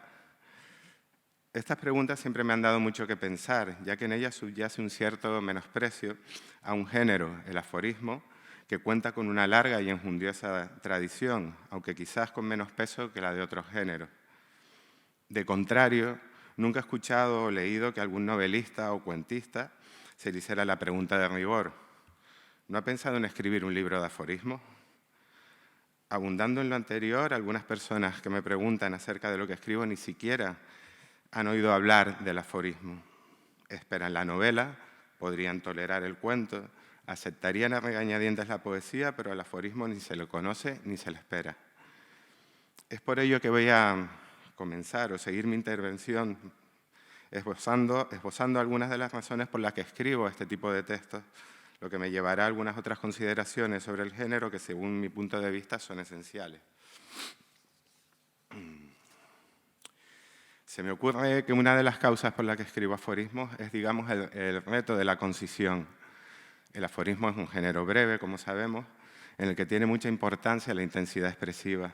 Estas preguntas siempre me han dado mucho que pensar, ya que en ellas subyace un cierto menosprecio a un género, el aforismo, que cuenta con una larga y enjundiosa tradición, aunque quizás con menos peso que la de otros géneros. De contrario, nunca he escuchado o leído que algún novelista o cuentista se le hiciera la pregunta de rigor: ¿no ha pensado en escribir un libro de aforismos? Abundando en lo anterior, algunas personas que me preguntan acerca de lo que escribo ni siquiera han oído hablar del aforismo. Esperan la novela, podrían tolerar el cuento, aceptarían a regañadientes la poesía, pero al aforismo ni se le conoce ni se le espera. Es por ello que voy a comenzar o seguir mi intervención esbozando algunas de las razones por las que escribo este tipo de textos, lo que me llevará a algunas otras consideraciones sobre el género que, según mi punto de vista, son esenciales. Se me ocurre que una de las causas por las que escribo aforismos es, digamos, el reto de la concisión. El aforismo es un género breve, como sabemos, en el que tiene mucha importancia la intensidad expresiva.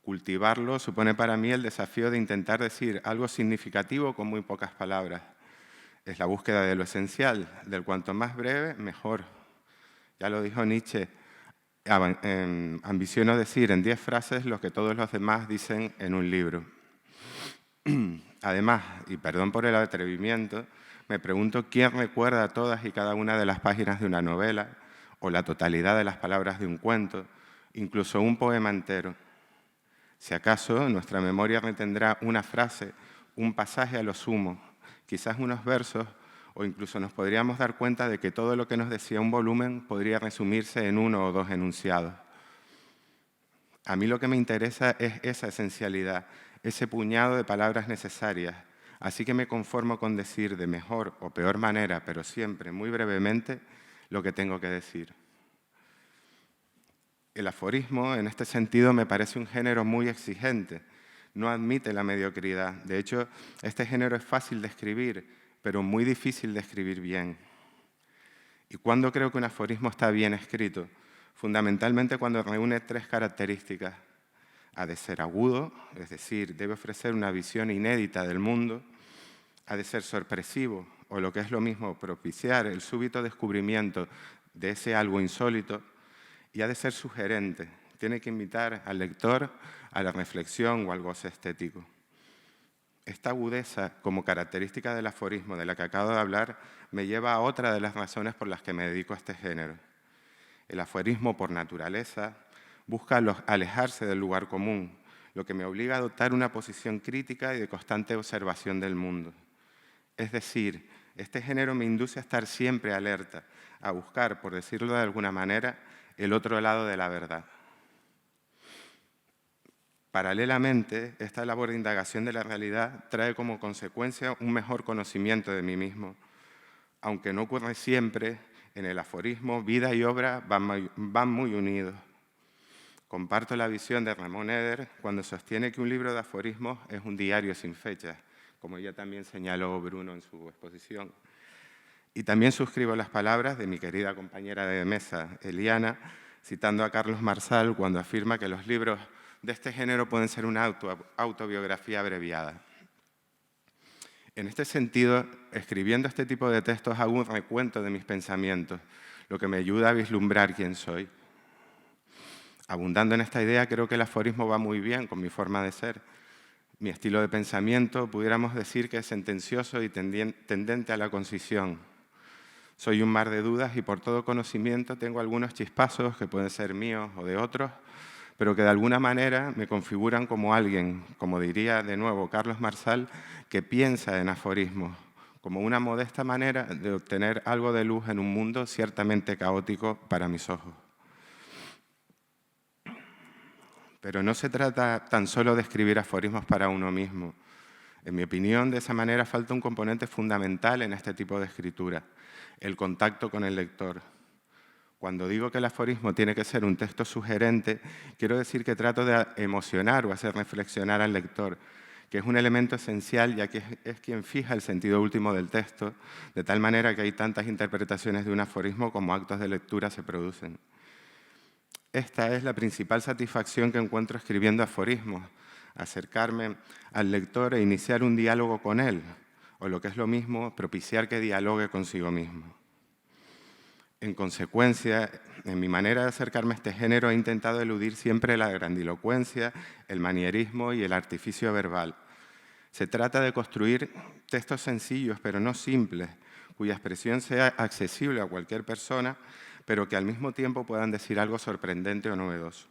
Cultivarlo supone para mí el desafío de intentar decir algo significativo con muy pocas palabras. Es la búsqueda de lo esencial, del cuanto más breve, mejor. Ya lo dijo Nietzsche, ambiciono decir en 10 frases lo que todos los demás dicen en un libro. Además, y perdón por el atrevimiento, me pregunto quién recuerda todas y cada una de las páginas de una novela o la totalidad de las palabras de un cuento, incluso un poema entero. Si acaso nuestra memoria retendrá una frase, un pasaje a lo sumo, quizás unos versos, o incluso nos podríamos dar cuenta de que todo lo que nos decía un volumen podría resumirse en 1 o 2 enunciados. A mí lo que me interesa es esa esencialidad, ese puñado de palabras necesarias, así que me conformo con decir de mejor o peor manera, pero siempre, muy brevemente, lo que tengo que decir. El aforismo, en este sentido, me parece un género muy exigente. No admite la mediocridad. De hecho, este género es fácil de escribir, pero muy difícil de escribir bien. ¿Y cuándo creo que un aforismo está bien escrito? Fundamentalmente cuando reúne 3 características. Ha de ser agudo, es decir, debe ofrecer una visión inédita del mundo. Ha de ser sorpresivo, o lo que es lo mismo, propiciar el súbito descubrimiento de ese algo insólito. Y ha de ser sugerente, tiene que invitar al lector a la reflexión o al goce estético. Esta agudeza, como característica del aforismo de la que acabo de hablar, me lleva a otra de las razones por las que me dedico a este género. El aforismo, por naturaleza, busca alejarse del lugar común, lo que me obliga a adoptar una posición crítica y de constante observación del mundo. Es decir, este género me induce a estar siempre alerta, a buscar, por decirlo de alguna manera, el otro lado de la verdad. Paralelamente, esta labor de indagación de la realidad trae como consecuencia un mejor conocimiento de mí mismo. Aunque no ocurre siempre, en el aforismo, vida y obra van muy unidos. Comparto la visión de Ramón Eder cuando sostiene que un libro de aforismos es un diario sin fechas, como ya también señaló Bruno en su exposición. Y también suscribo las palabras de mi querida compañera de mesa, Eliana, citando a Carlos Marsal cuando afirma que los libros de este género pueden ser una autobiografía abreviada. En este sentido, escribiendo este tipo de textos hago un recuento de mis pensamientos, lo que me ayuda a vislumbrar quién soy. Abundando en esta idea, creo que el aforismo va muy bien con mi forma de ser. Mi estilo de pensamiento, pudiéramos decir que es sentencioso y tendente a la concisión. Soy un mar de dudas y por todo conocimiento tengo algunos chispazos que pueden ser míos o de otros, pero que de alguna manera me configuran como alguien, como diría de nuevo Carlos Marsal, que piensa en aforismos, como una modesta manera de obtener algo de luz en un mundo ciertamente caótico para mis ojos. Pero no se trata tan solo de escribir aforismos para uno mismo. En mi opinión, de esa manera falta un componente fundamental en este tipo de escritura, el contacto con el lector. Cuando digo que el aforismo tiene que ser un texto sugerente, quiero decir que trato de emocionar o hacer reflexionar al lector, que es un elemento esencial ya que es quien fija el sentido último del texto, de tal manera que hay tantas interpretaciones de un aforismo como actos de lectura se producen. Esta es la principal satisfacción que encuentro escribiendo aforismos, acercarme al lector e iniciar un diálogo con él, o lo que es lo mismo, propiciar que dialogue consigo mismo. En consecuencia, en mi manera de acercarme a este género he intentado eludir siempre la grandilocuencia, el manierismo y el artificio verbal. Se trata de construir textos sencillos, pero no simples, cuya expresión sea accesible a cualquier persona, pero que al mismo tiempo puedan decir algo sorprendente o novedoso.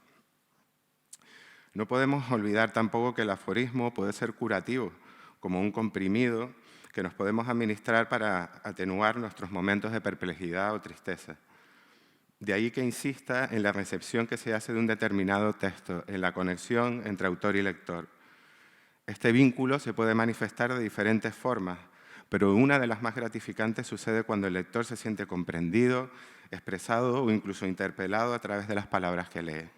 No podemos olvidar tampoco que el aforismo puede ser curativo, como un comprimido que nos podemos administrar para atenuar nuestros momentos de perplejidad o tristeza. De ahí que insista en la recepción que se hace de un determinado texto, en la conexión entre autor y lector. Este vínculo se puede manifestar de diferentes formas, pero una de las más gratificantes sucede cuando el lector se siente comprendido, expresado o incluso interpelado a través de las palabras que lee.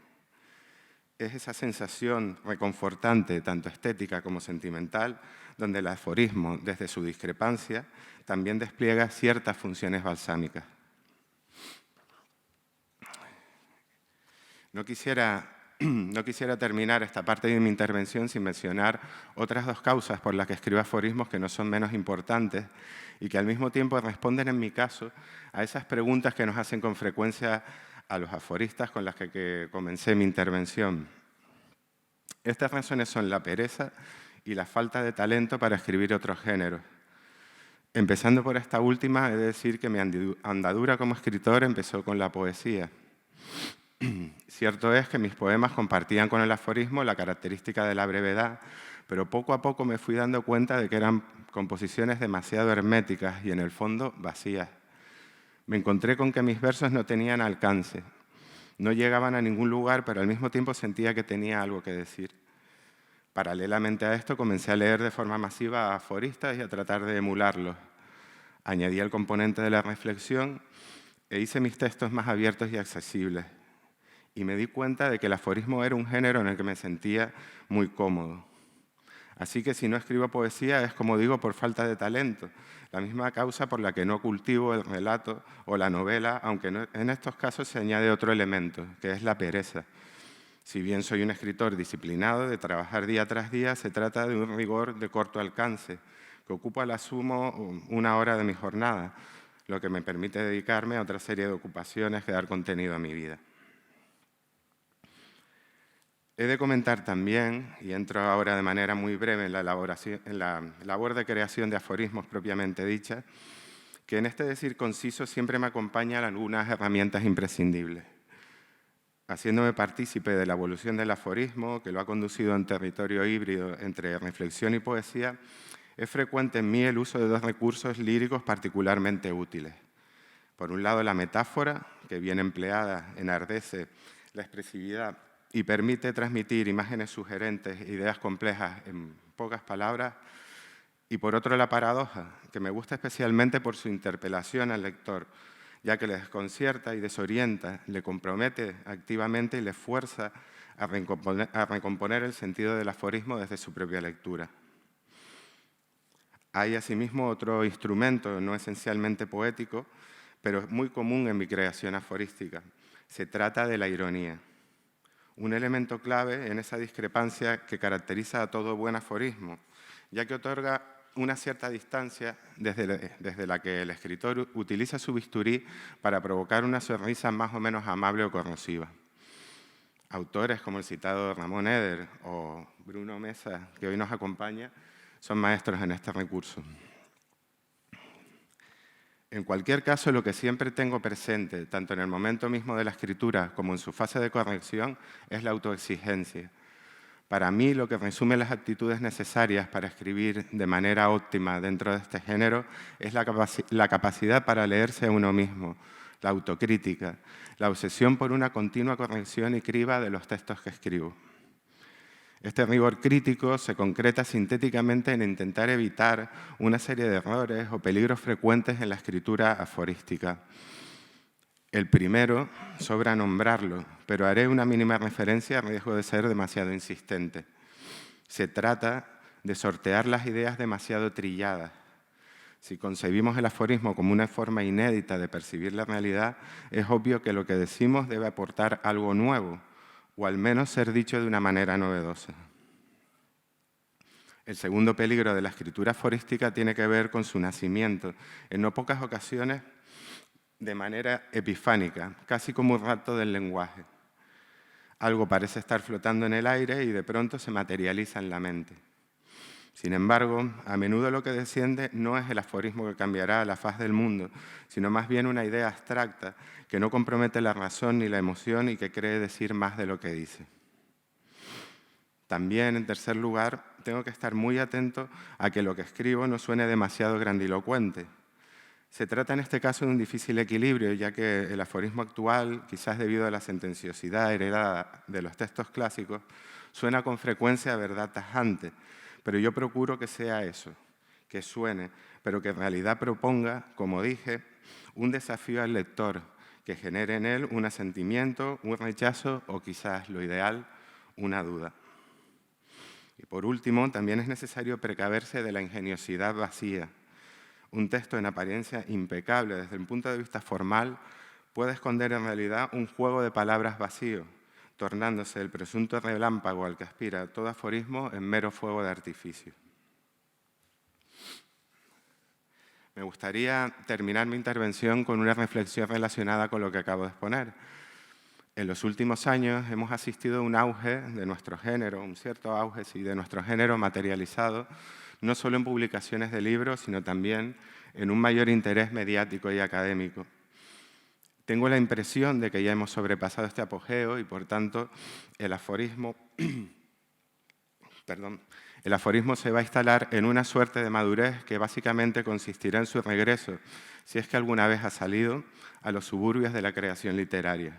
Es esa sensación reconfortante, tanto estética como sentimental, donde el aforismo, desde su discrepancia, también despliega ciertas funciones balsámicas. No quisiera terminar esta parte de mi intervención sin mencionar otras dos causas por las que escribo aforismos que no son menos importantes y que al mismo tiempo responden, en mi caso, a esas preguntas que nos hacen con frecuencia a los aforistas con las que comencé mi intervención. Estas razones son la pereza y la falta de talento para escribir otros géneros. Empezando por esta última, he de decir que mi andadura como escritor empezó con la poesía. Cierto es que mis poemas compartían con el aforismo la característica de la brevedad, pero poco a poco me fui dando cuenta de que eran composiciones demasiado herméticas y en el fondo vacías. Me encontré con que mis versos no tenían alcance, no llegaban a ningún lugar, pero al mismo tiempo sentía que tenía algo que decir. Paralelamente a esto comencé a leer de forma masiva a aforistas y a tratar de emularlos. Añadí el componente de la reflexión e hice mis textos más abiertos y accesibles. Y me di cuenta de que el aforismo era un género en el que me sentía muy cómodo. Así que si no escribo poesía es, como digo, por falta de talento, la misma causa por la que no cultivo el relato o la novela, aunque en estos casos se añade otro elemento, que es la pereza. Si bien soy un escritor disciplinado de trabajar día tras día, se trata de un rigor de corto alcance, que ocupa a la sumo 1 hora de mi jornada, lo que me permite dedicarme a otra serie de ocupaciones que dar contenido a mi vida. He de comentar también, y entro ahora de manera muy breve en la labor de creación de aforismos propiamente dicha, que en este decir conciso siempre me acompañan algunas herramientas imprescindibles. Haciéndome partícipe de la evolución del aforismo, que lo ha conducido en territorio híbrido entre reflexión y poesía, es frecuente en mí el uso de 2 recursos líricos particularmente útiles. Por un lado, la metáfora, que bien empleada enardece la expresividad y permite transmitir imágenes sugerentes e ideas complejas en pocas palabras, y por otro la paradoja, que me gusta especialmente por su interpelación al lector, ya que le desconcierta y desorienta, le compromete activamente y le fuerza a recomponer el sentido del aforismo desde su propia lectura. Hay asimismo otro instrumento no esencialmente poético, pero muy común en mi creación aforística. Se trata de la ironía. Un elemento clave en esa discrepancia que caracteriza a todo buen aforismo, ya que otorga una cierta distancia desde la que el escritor utiliza su bisturí para provocar una sonrisa más o menos amable o corrosiva. Autores como el citado Ramón Eder o Bruno Mesa, que hoy nos acompaña, son maestros en este recurso. En cualquier caso, lo que siempre tengo presente, tanto en el momento mismo de la escritura como en su fase de corrección, es la autoexigencia. Para mí, lo que resume las actitudes necesarias para escribir de manera óptima dentro de este género es la capacidad para leerse a uno mismo, la autocrítica, la obsesión por una continua corrección y criba de los textos que escribo. Este rigor crítico se concreta sintéticamente en intentar evitar una serie de errores o peligros frecuentes en la escritura aforística. El primero, sobra nombrarlo, pero haré una mínima referencia a riesgo de ser demasiado insistente. Se trata de sortear las ideas demasiado trilladas. Si concebimos el aforismo como una forma inédita de percibir la realidad, es obvio que lo que decimos debe aportar algo nuevo, o al menos ser dicho de una manera novedosa. El segundo peligro de la escritura aforística tiene que ver con su nacimiento, en no pocas ocasiones de manera epifánica, casi como un rapto del lenguaje. Algo parece estar flotando en el aire y de pronto se materializa en la mente. Sin embargo, a menudo lo que desciende no es el aforismo que cambiará la faz del mundo, sino más bien una idea abstracta que no compromete la razón ni la emoción y que cree decir más de lo que dice. También, en tercer lugar, tengo que estar muy atento a que lo que escribo no suene demasiado grandilocuente. Se trata en este caso de un difícil equilibrio, ya que el aforismo actual, quizás debido a la sentenciosidad heredada de los textos clásicos, suena con frecuencia a verdad tajante, pero yo procuro que sea eso, que suene, pero que en realidad proponga, como dije, un desafío al lector, que genere en él un asentimiento, un rechazo o quizás, lo ideal, una duda. Y por último, también es necesario precaverse de la ingeniosidad vacía. Un texto en apariencia impecable desde el punto de vista formal puede esconder en realidad un juego de palabras vacío, tornándose el presunto relámpago al que aspira todo aforismo en mero fuego de artificio. Me gustaría terminar mi intervención con una reflexión relacionada con lo que acabo de exponer. En los últimos años hemos asistido a un auge de nuestro género, un cierto auge sí, de nuestro género materializado, no solo en publicaciones de libros, sino también en un mayor interés mediático y académico. Tengo la impresión de que ya hemos sobrepasado este apogeo y, por tanto, el aforismo se va a instalar en una suerte de madurez que básicamente consistirá en su regreso, si es que alguna vez ha salido, a los suburbios de la creación literaria.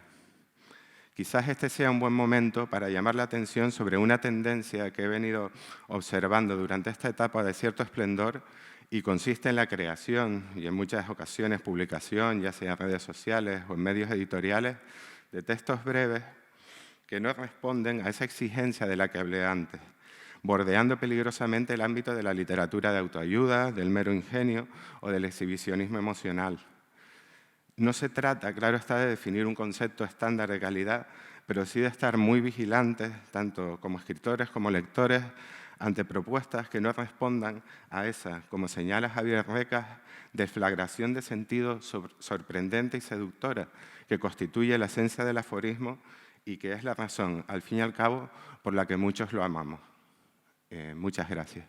Quizás este sea un buen momento para llamar la atención sobre una tendencia que he venido observando durante esta etapa de cierto esplendor y consiste en la creación y en muchas ocasiones publicación, ya sea en redes sociales o en medios editoriales, de textos breves que no responden a esa exigencia de la que hablé antes, bordeando peligrosamente el ámbito de la literatura de autoayuda, del mero ingenio o del exhibicionismo emocional. No se trata, claro está, de definir un concepto estándar de calidad, pero sí de estar muy vigilantes, tanto como escritores como lectores, ante propuestas que no respondan a esa, como señala Javier Recas, deflagración de sentido sorprendente y seductora que constituye la esencia del aforismo y que es la razón, al fin y al cabo, por la que muchos lo amamos. Muchas gracias.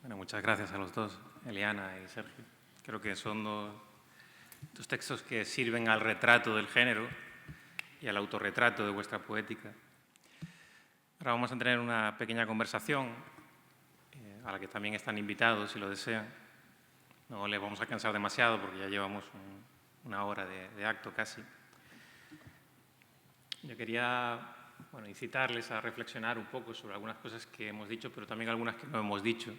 Bueno, muchas gracias a los dos, Eliana y Sergio. Creo que son dos textos que sirven al retrato del género y al autorretrato de vuestra poética. Ahora vamos a tener una pequeña conversación a la que también están invitados, si lo desean. No les vamos a cansar demasiado porque ya llevamos una hora de acto casi. Yo quería incitarles a reflexionar un poco sobre algunas cosas que hemos dicho, pero también algunas que no hemos dicho.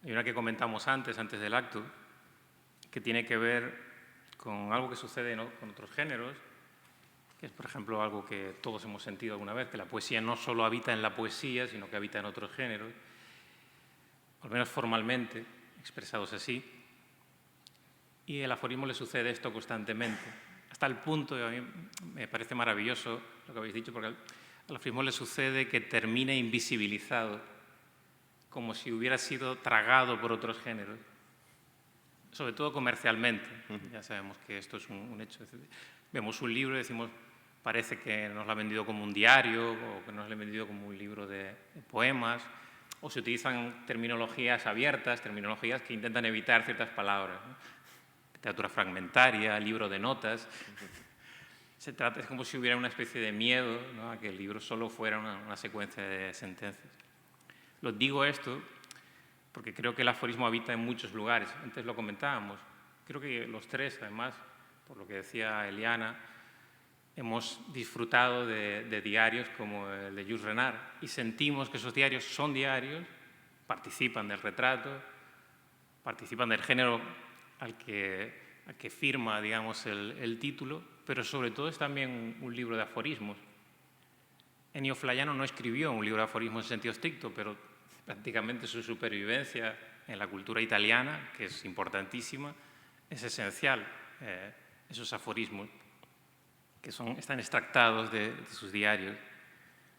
Hay una que comentamos antes del acto, que tiene que ver con algo que sucede, ¿no?, con otros géneros, que es, por ejemplo, algo que todos hemos sentido alguna vez, que la poesía no solo habita en la poesía, sino que habita en otros géneros, al menos formalmente, expresados así. Y al aforismo le sucede esto constantemente, hasta el punto, y a mí me parece maravilloso lo que habéis dicho, porque al aforismo le sucede que termina invisibilizado, como si hubiera sido tragado por otros géneros, sobre todo comercialmente. Ya sabemos que esto es un hecho. Vemos un libro y decimos, parece que nos lo han vendido como un diario o que nos lo han vendido como un libro de poemas, o se utilizan terminologías abiertas, terminologías que intentan evitar ciertas palabras, ¿no? Literatura fragmentaria, libro de notas. Es como si hubiera una especie de miedo, ¿no?, a que el libro solo fuera una secuencia de sentencias. Lo digo esto porque creo que el aforismo habita en muchos lugares. Antes lo comentábamos. Creo que los tres, además, por lo que decía Eliana, hemos disfrutado de diarios como el de Jules Renard y sentimos que esos diarios son diarios, participan del retrato, participan del género al que firma, digamos, el título, pero sobre todo es también un libro de aforismos. Ennio Flaiano no escribió un libro de aforismos en sentido estricto, pero prácticamente su supervivencia en la cultura italiana, que es importantísima, es esencial. Esos aforismos que están extractados de sus diarios.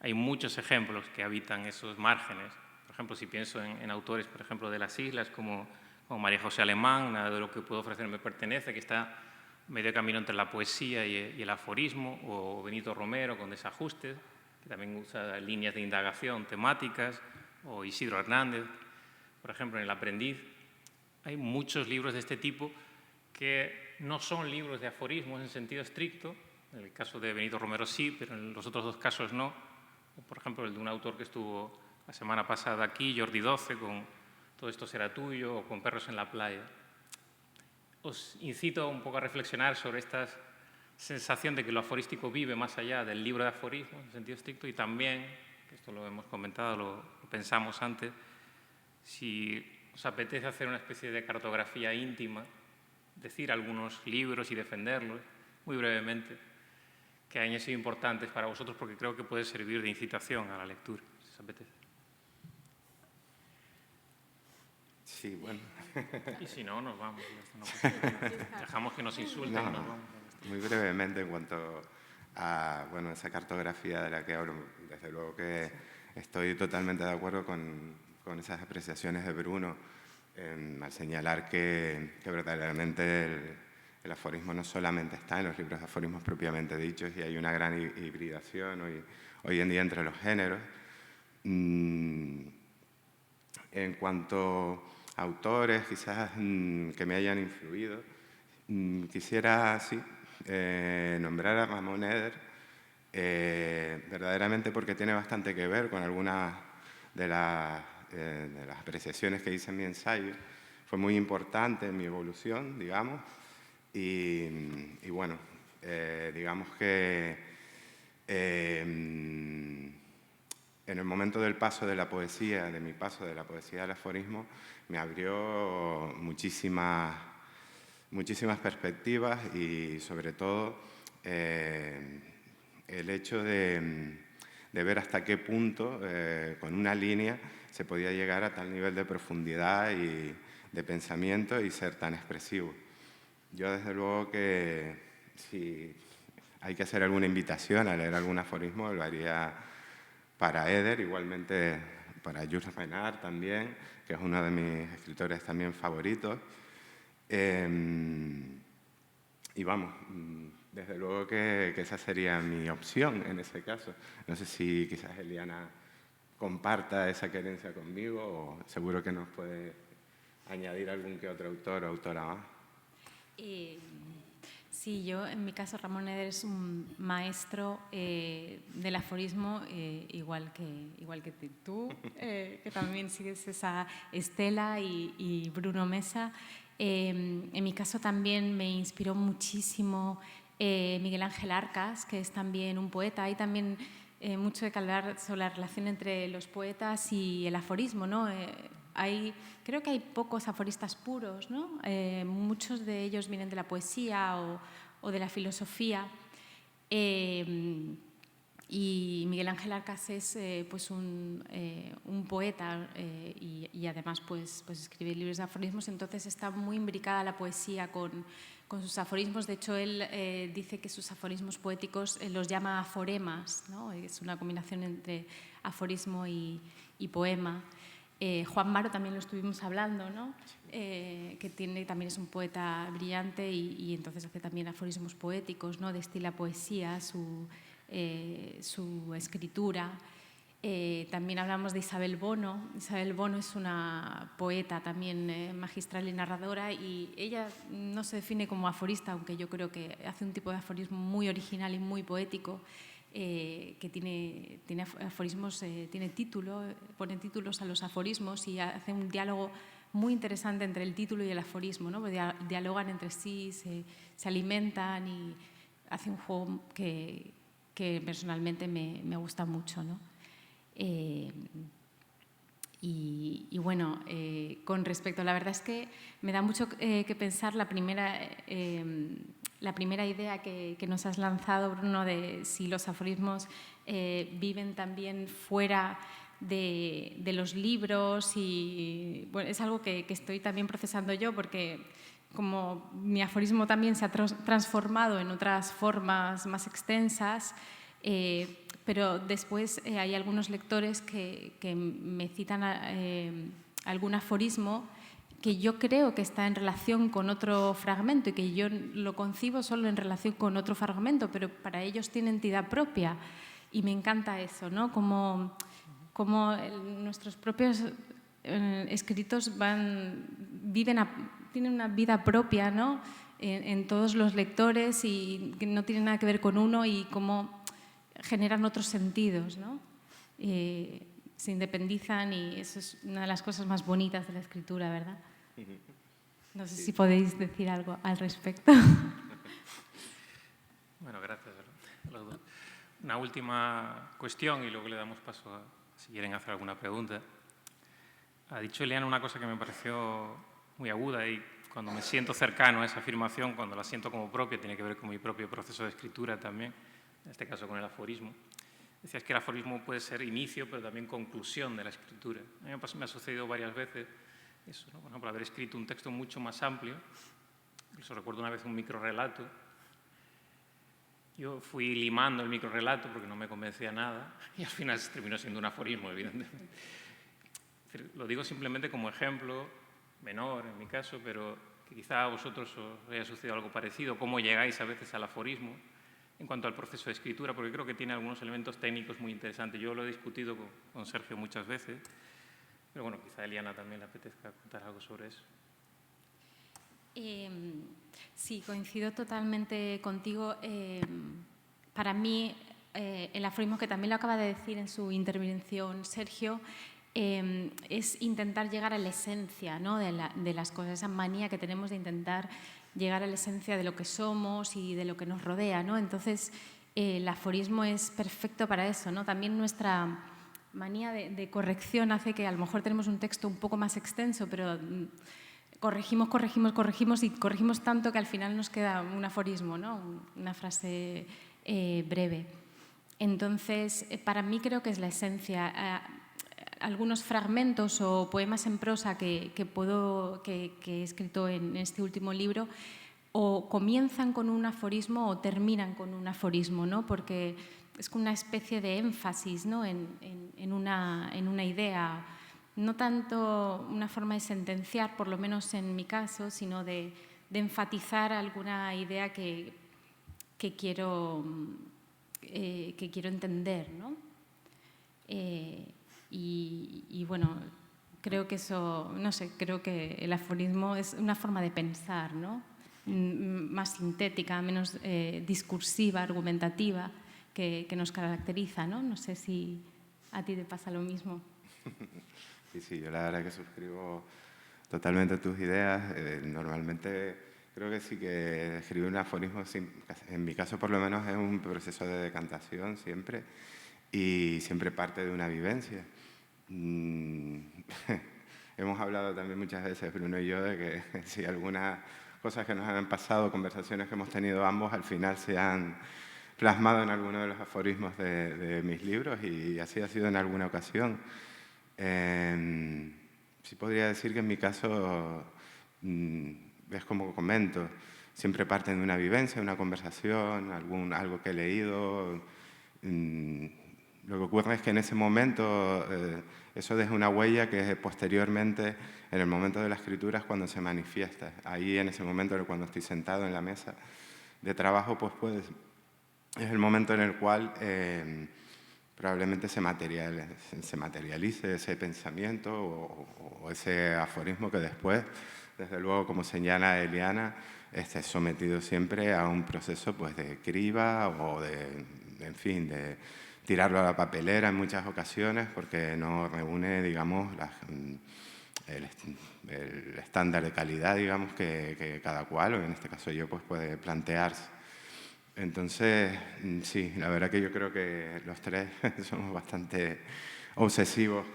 Hay muchos ejemplos que habitan esos márgenes. Por ejemplo, si pienso en autores, por ejemplo, de las islas, como María José Alemán, nada de lo que puedo ofrecer me pertenece, que está medio camino entre la poesía y el aforismo, o Benito Romero con Desajustes, que también usa líneas de indagación temáticas, o Isidro Hernández, por ejemplo, en El aprendiz. Hay muchos libros de este tipo que no son libros de aforismos en sentido estricto. En el caso de Benito Romero sí, pero en los otros dos casos no. O, por ejemplo, el de un autor que estuvo la semana pasada aquí, Jordi Doce, con Todo esto será tuyo, o con Perros en la playa. Os incito un poco a reflexionar sobre esta sensación de que lo aforístico vive más allá del libro de aforismos en sentido estricto, y también, que esto lo hemos comentado, lo pensamos antes, si os apetece hacer una especie de cartografía íntima, decir algunos libros y defenderlos, muy brevemente, que hayan sido importantes para vosotros, porque creo que puede servir de incitación a la lectura, si os apetece. Sí, bueno. Y si no, nos vamos. Dejamos que nos insulten y nos vamos. Muy brevemente, en cuanto a bueno, esa cartografía de la que hablo, desde luego que estoy totalmente de acuerdo con esas apreciaciones de Bruno, al señalar que verdaderamente el aforismo no solamente está en los libros de aforismos propiamente dichos, y hay una gran hibridación hoy en día entre los géneros. En cuanto a autores quizás que me hayan influido, quisiera sí, nombrar a Ramón Eder, verdaderamente porque tiene bastante que ver con algunas de las apreciaciones que hice en mi ensayo. Fue muy importante en mi evolución, digamos, y bueno, digamos que en el momento del paso de la poesía, de mi paso de la poesía al aforismo, me abrió muchísimas perspectivas y sobre todo el hecho de ver hasta qué punto con una línea se podía llegar a tal nivel de profundidad y de pensamiento y ser tan expresivo. Yo desde luego que si hay que hacer alguna invitación a leer algún aforismo, lo haría para Eder, igualmente para Jules Renard también, que es uno de mis escritores también favoritos. Y vamos, desde luego que esa sería mi opción en ese caso. No sé si quizás Eliana comparta esa querencia conmigo, o seguro que nos puede añadir algún que otro autor o autora más. Sí, yo en mi caso Ramón Eder es un maestro del aforismo, igual que tú, que también sigues esa estela, y Bruno Mesa. En mi caso también me inspiró muchísimo Miguel Ángel Arcas, que es también un poeta. Hay también mucho de que hablar sobre la relación entre los poetas y el aforismo, ¿no? Creo que hay pocos aforistas puros, ¿no? Muchos de ellos vienen de la poesía o de la filosofía. Y Miguel Ángel Arcas es pues un poeta y además pues escribe libros de aforismos, entonces está muy imbricada la poesía con sus aforismos. De hecho, él dice que sus aforismos poéticos los llama aforemas, ¿no? Es una combinación entre aforismo y poema. Juan Maro también lo estuvimos hablando, ¿no? Que también es un poeta brillante y entonces hace también aforismos poéticos, ¿no? Destila poesía, su escritura. También hablamos de Isabel Bono. Isabel Bono es una poeta también magistral y narradora, y ella no se define como aforista, aunque yo creo que hace un tipo de aforismo muy original y muy poético, que tiene aforismos, tiene título, pone títulos a los aforismos y hace un diálogo muy interesante entre el título y el aforismo, ¿no? Dialogan entre sí, se alimentan y hace un juego que personalmente me gusta mucho, ¿no? Y bueno, con respecto, la verdad es que me da mucho que pensar la primera idea que nos has lanzado, Bruno, de si los aforismos viven también fuera de los libros. Y bueno, es algo que estoy también procesando yo, porque como mi aforismo también se ha transformado en otras formas más extensas, pero después hay algunos lectores que me citan algún aforismo que yo creo que está en relación con otro fragmento y que yo lo concibo solo en relación con otro fragmento, pero para ellos tiene entidad propia. Y me encanta eso, ¿no? Como nuestros propios escritos tienen una vida propia, ¿no? En todos los lectores, y que no tienen nada que ver con uno, y cómo generan otros sentidos, ¿no? Se independizan, y eso es una de las cosas más bonitas de la escritura, ¿verdad? No sé si podéis decir algo al respecto. Bueno, gracias a los dos. Una última cuestión y luego le damos paso a si quieren hacer alguna pregunta. Ha dicho Eliana una cosa que me pareció muy aguda, y cuando me siento cercano a esa afirmación, cuando la siento como propia, tiene que ver con mi propio proceso de escritura también, en este caso con el aforismo. Decías que el aforismo puede ser inicio, pero también conclusión de la escritura. A mí me ha sucedido varias veces eso, ¿no? Por ejemplo, haber escrito un texto mucho más amplio. Incluso recuerdo una vez un microrrelato. Yo fui limando el microrrelato porque no me convencía nada y al final terminó siendo un aforismo, evidentemente. Lo digo simplemente como ejemplo, menor en mi caso, pero que quizá a vosotros os haya sucedido algo parecido, cómo llegáis a veces al aforismo en cuanto al proceso de escritura, porque creo que tiene algunos elementos técnicos muy interesantes. Yo lo he discutido con Sergio muchas veces, pero bueno, quizá a Eliana también le apetezca contar algo sobre eso. Sí, coincido totalmente contigo. Para mí, el aforismo, que también lo acaba de decir en su intervención Sergio, es intentar llegar a la esencia, ¿no?, de las cosas, esa manía que tenemos de intentar llegar a la esencia de lo que somos y de lo que nos rodea, ¿no? Entonces, el aforismo es perfecto para eso, ¿no? También nuestra manía de corrección hace que a lo mejor tenemos un texto un poco más extenso, pero corregimos y corregimos tanto que al final nos queda un aforismo, ¿no?, una frase breve. Entonces, para mí creo que es la esencia. Algunos fragmentos o poemas en prosa que he escrito en este último libro o comienzan con un aforismo o terminan con un aforismo, ¿no?, porque es como una especie de énfasis, ¿no?, en una idea. No tanto una forma de sentenciar, por lo menos en mi caso, sino de enfatizar alguna idea que quiero entender, ¿no? Y bueno, creo que eso, no sé, creo que el aforismo es una forma de pensar, ¿no?, más sintética, menos discursiva, argumentativa, que nos caracteriza, ¿no? No sé si a ti te pasa lo mismo. Sí, yo la verdad que suscribo totalmente tus ideas. Normalmente creo que sí que escribir un aforismo, en mi caso por lo menos, es un proceso de decantación siempre y siempre parte de una vivencia. Hemos hablado también muchas veces, Bruno y yo, de que si algunas cosas que nos han pasado, conversaciones que hemos tenido ambos, al final se han plasmado en alguno de los aforismos de mis libros y así ha sido en alguna ocasión. Sí podría decir que en mi caso, es como comento, siempre parten de una vivencia, una conversación, algo que he leído. Lo que ocurre es que en ese momento eso deja una huella que posteriormente, en el momento de la escritura, es cuando se manifiesta. Ahí, en ese momento, cuando estoy sentado en la mesa de trabajo, pues es el momento en el cual probablemente se materialice ese pensamiento o ese aforismo que después, desde luego, como señala Eliana, es sometido siempre a un proceso pues, de criba o en fin, de tirarlo a la papelera en muchas ocasiones porque no reúne, digamos, el estándar de calidad, digamos, que cada cual, o en este caso yo, pues puede plantearse. Entonces, sí, la verdad que yo creo que los tres somos bastante obsesivos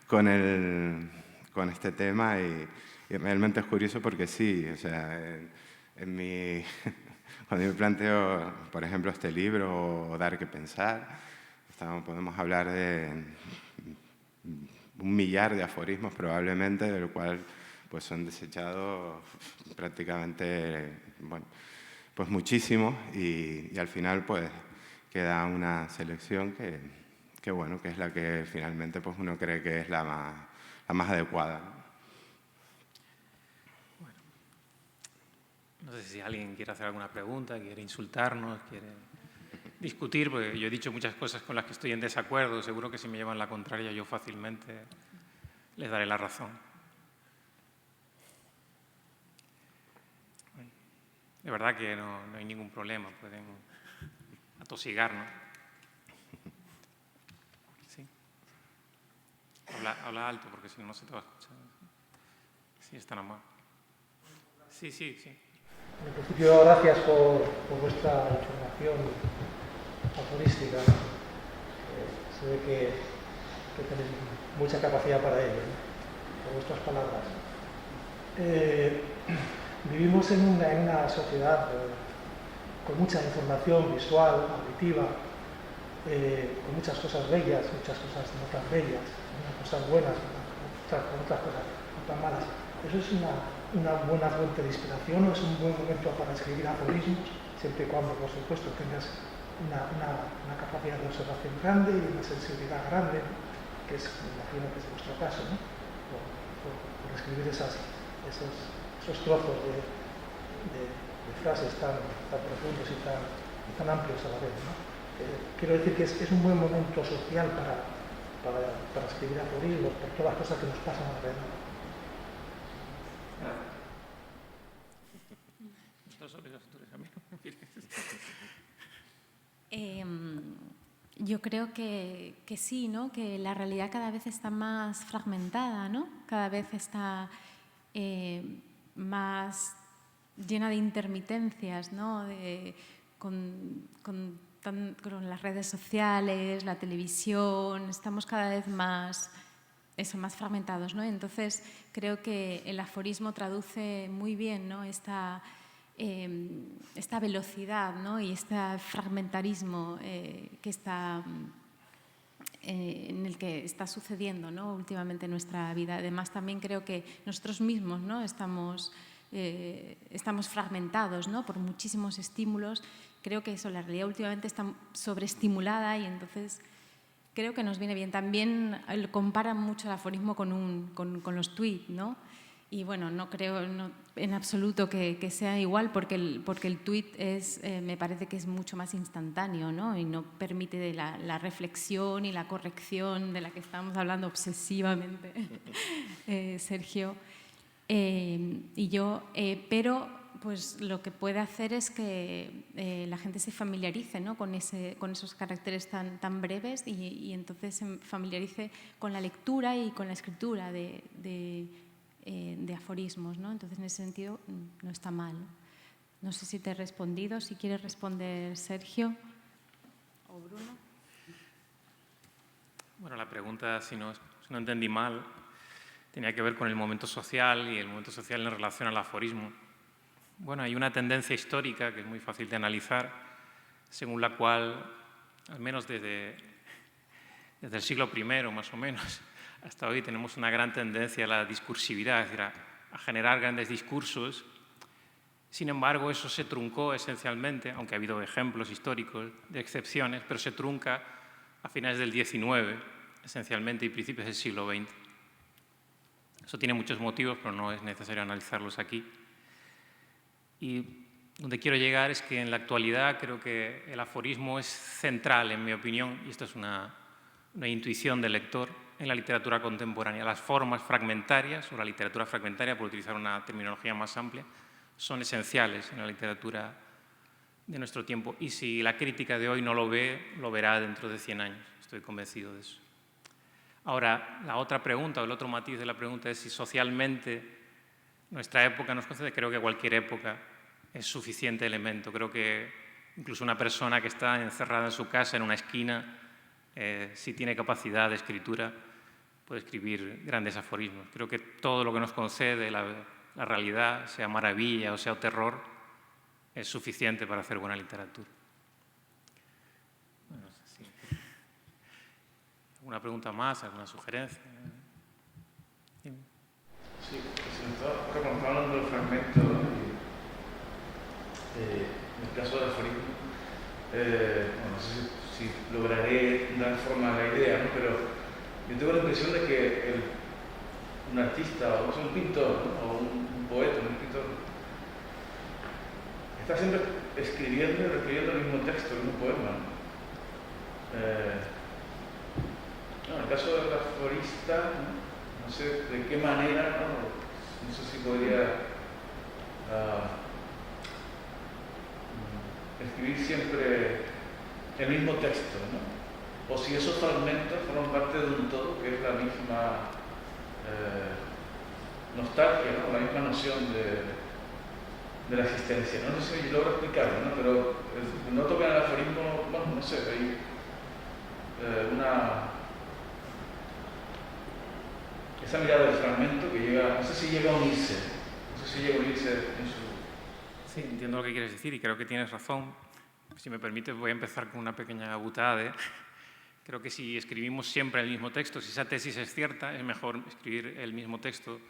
con este tema y realmente es curioso porque sí, o sea, cuando yo planteo, por ejemplo, este libro o Dar que pensar, podemos hablar de 1 millar de aforismos probablemente, del cual pues son desechados prácticamente, bueno, pues muchísimos y al final pues queda una selección que bueno, que es la que finalmente pues uno cree que es la más adecuada. Bueno, no sé si alguien quiere hacer alguna pregunta, quiere insultarnos, quiere discutir, porque yo he dicho muchas cosas con las que estoy en desacuerdo, seguro que si me llevan la contraria yo fácilmente les daré la razón. De verdad que no hay ningún problema, pueden atosigarnos. ¿Sí? Habla alto, porque si no, no se te va a escuchar. Sí, está normal. Sí. En principio, gracias por vuestra información aforística. Se ve que tenéis mucha capacidad para ello, ¿no?, por vuestras palabras. Vivimos en una sociedad con mucha información visual, auditiva, con muchas cosas bellas, muchas cosas no tan bellas, cosas buenas, con otras cosas, no tan malas. Eso es una buena fuente de inspiración, o es un buen momento para escribir aforismos, siempre y cuando, por supuesto, tengas una capacidad de observación grande y una sensibilidad grande, que es, me imagino que es vuestro caso, ¿no? Por escribir esos trozos de frases tan profundos y tan amplios a la vez, ¿no? Quiero decir que es un buen momento social para escribir aforismos, por todas las cosas que nos pasan alrededor. Yo creo que sí, ¿no? Que la realidad cada vez está más fragmentada, ¿no? Cada vez está más llena de intermitencias, ¿no? Con las redes sociales, la televisión, estamos cada vez más fragmentados, ¿no? Entonces creo que el aforismo traduce muy bien, ¿no? esta velocidad, ¿no? Y este fragmentarismo que está en el que está sucediendo, ¿no? Últimamente en nuestra vida. Además, también creo que nosotros mismos, ¿no? estamos fragmentados, ¿no? Por muchísimos estímulos. Creo que eso, la realidad últimamente está sobreestimulada y entonces creo que nos viene bien. También comparan mucho el aforismo con los tweets, ¿no? Y bueno, no creo en absoluto que sea igual porque el tuit me parece que es mucho más instantáneo, ¿no? Y no permite la reflexión y la corrección de la que estábamos hablando obsesivamente, Sergio. Y yo, pero pues lo que puede hacer es que la gente se familiarice, ¿no? con esos caracteres tan breves y entonces se familiarice con la lectura y con la escritura de aforismos, ¿no? Entonces, en ese sentido, no está mal. No sé si te he respondido. Si quieres responder, Sergio o Bruno. Bueno, la pregunta, si no entendí mal, tenía que ver con el momento social y el momento social en relación al aforismo. Bueno, hay una tendencia histórica que es muy fácil de analizar, según la cual, al menos desde el siglo I, más o menos, hasta hoy tenemos una gran tendencia a la discursividad, es decir, a generar grandes discursos. Sin embargo, eso se truncó esencialmente, aunque ha habido ejemplos históricos de excepciones, pero se trunca a finales del XIX, esencialmente, y principios del siglo XX. Eso tiene muchos motivos, pero no es necesario analizarlos aquí. Y donde quiero llegar es que en la actualidad creo que el aforismo es central, en mi opinión, y esto es una intuición del lector, en la literatura contemporánea. Las formas fragmentarias, o la literatura fragmentaria, por utilizar una terminología más amplia, son esenciales en la literatura de nuestro tiempo. Y si la crítica de hoy no lo ve, lo verá dentro de 100 años. Estoy convencido de eso. Ahora, la otra pregunta, o el otro matiz de la pregunta es si socialmente nuestra época nos concede. Creo que cualquier época es suficiente elemento. Creo que incluso una persona que está encerrada en su casa, en una esquina, si tiene capacidad de escritura, puede escribir grandes aforismos. Creo que todo lo que nos concede la realidad, sea maravilla o sea terror, es suficiente para hacer buena literatura. Bueno, no sé si... ¿Alguna pregunta más? ¿Alguna sugerencia? Dime. Sí, ahora cuando estaba hablando del fragmento, en el caso del aforismo, no sé si lograré dar forma a la idea, ¿no? Pero yo tengo la impresión de que un artista, o un pintor, ¿no? O un poeta, un escritor, está siempre escribiendo y reescribiendo el mismo texto, el mismo poema, ¿no? En el caso del aforista, no sé de qué manera, no sé si podría escribir siempre el mismo texto, ¿no? O si esos fragmentos forman parte de un todo, que es la misma nostalgia, ¿no? La misma noción de la existencia. No sé si logro explicarlo, ¿no? Pero noto que en el aforismo, bueno, no sé, hay esa mirada del fragmento que llega, no sé si llega a unirse en su... Sí, entiendo lo que quieres decir y creo que tienes razón. Si me permite, voy a empezar con una pequeña butade, Creo que si escribimos siempre el mismo texto, si esa tesis es cierta, es mejor escribir el mismo texto,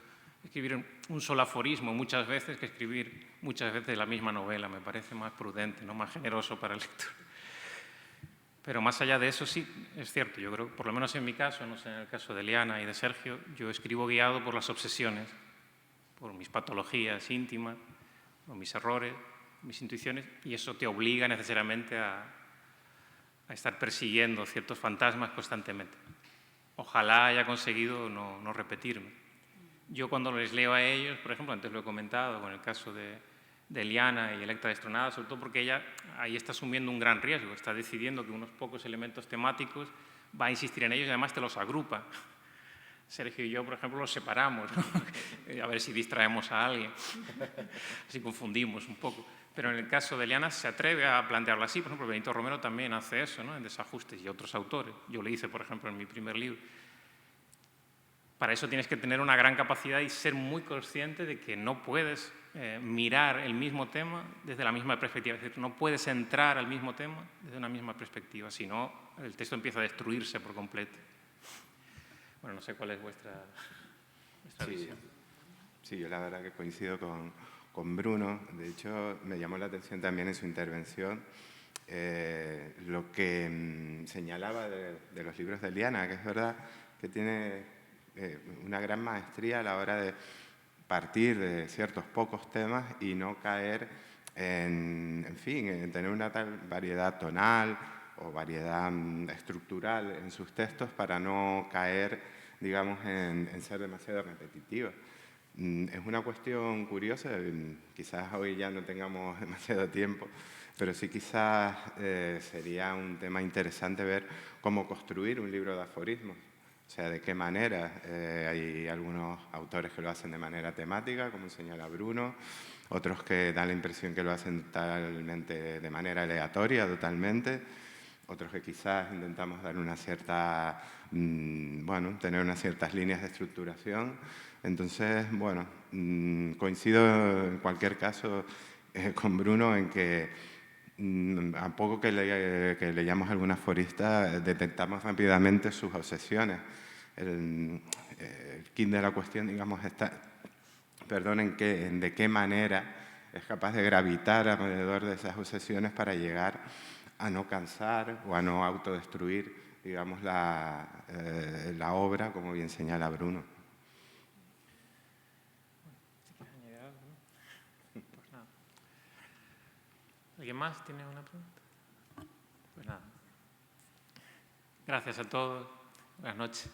escribir un solo aforismo muchas veces que escribir muchas veces la misma novela. Me parece más prudente, ¿no? Más generoso para el lector. Pero más allá de eso, sí, es cierto. Yo creo, por lo menos en mi caso, no sé, en el caso de Eliana y de Sergio, yo escribo guiado por las obsesiones, por mis patologías íntimas, por mis errores, mis intuiciones, y eso te obliga necesariamente a estar persiguiendo ciertos fantasmas constantemente. Ojalá haya conseguido no repetirme. Yo cuando les leo a ellos, por ejemplo, antes lo he comentado con el caso de Eliana y Electra Destronada, sobre todo porque ella ahí está asumiendo un gran riesgo, está decidiendo que unos pocos elementos temáticos va a insistir en ellos y además te los agrupa. Sergio y yo, por ejemplo, los separamos, ¿no? A ver si distraemos a alguien, si confundimos un poco. Pero en el caso de Eliana se atreve a plantearlo así. Por ejemplo, Benito Romero también hace eso, ¿no? En Desajustes, y otros autores. Yo lo hice, por ejemplo, en mi primer libro. Para eso tienes que tener una gran capacidad y ser muy consciente de que no puedes mirar el mismo tema desde la misma perspectiva. Es decir, no puedes entrar al mismo tema desde una misma perspectiva, si no, el texto empieza a destruirse por completo. Bueno, no sé cuál es vuestra visión. Sí, yo la verdad que coincido con Bruno. De hecho, me llamó la atención también en su intervención lo que señalaba de los libros de Eliana, que es verdad que tiene una gran maestría a la hora de partir de ciertos pocos temas y no caer en tener una tal variedad tonal o variedad estructural en sus textos para no caer, digamos, en ser demasiado repetitiva. Es una cuestión curiosa, quizás hoy ya no tengamos demasiado tiempo, pero sí quizás sería un tema interesante ver cómo construir un libro de aforismos. O sea, de qué manera. Hay algunos autores que lo hacen de manera temática, como señala Bruno, otros que dan la impresión que lo hacen totalmente de manera aleatoria, totalmente, otros que quizás intentamos dar una cierta, tener unas ciertas líneas de estructuración. Entonces, coincido en cualquier caso con Bruno en que a poco que leamos algún aforista, detectamos rápidamente sus obsesiones. El quid de la cuestión, digamos, está, en de qué manera es capaz de gravitar alrededor de esas obsesiones para llegar a no cansar o a no autodestruir, digamos, la obra, como bien señala Bruno. ¿Alguien más tiene una pregunta? Pues nada. Gracias a todos. Buenas noches.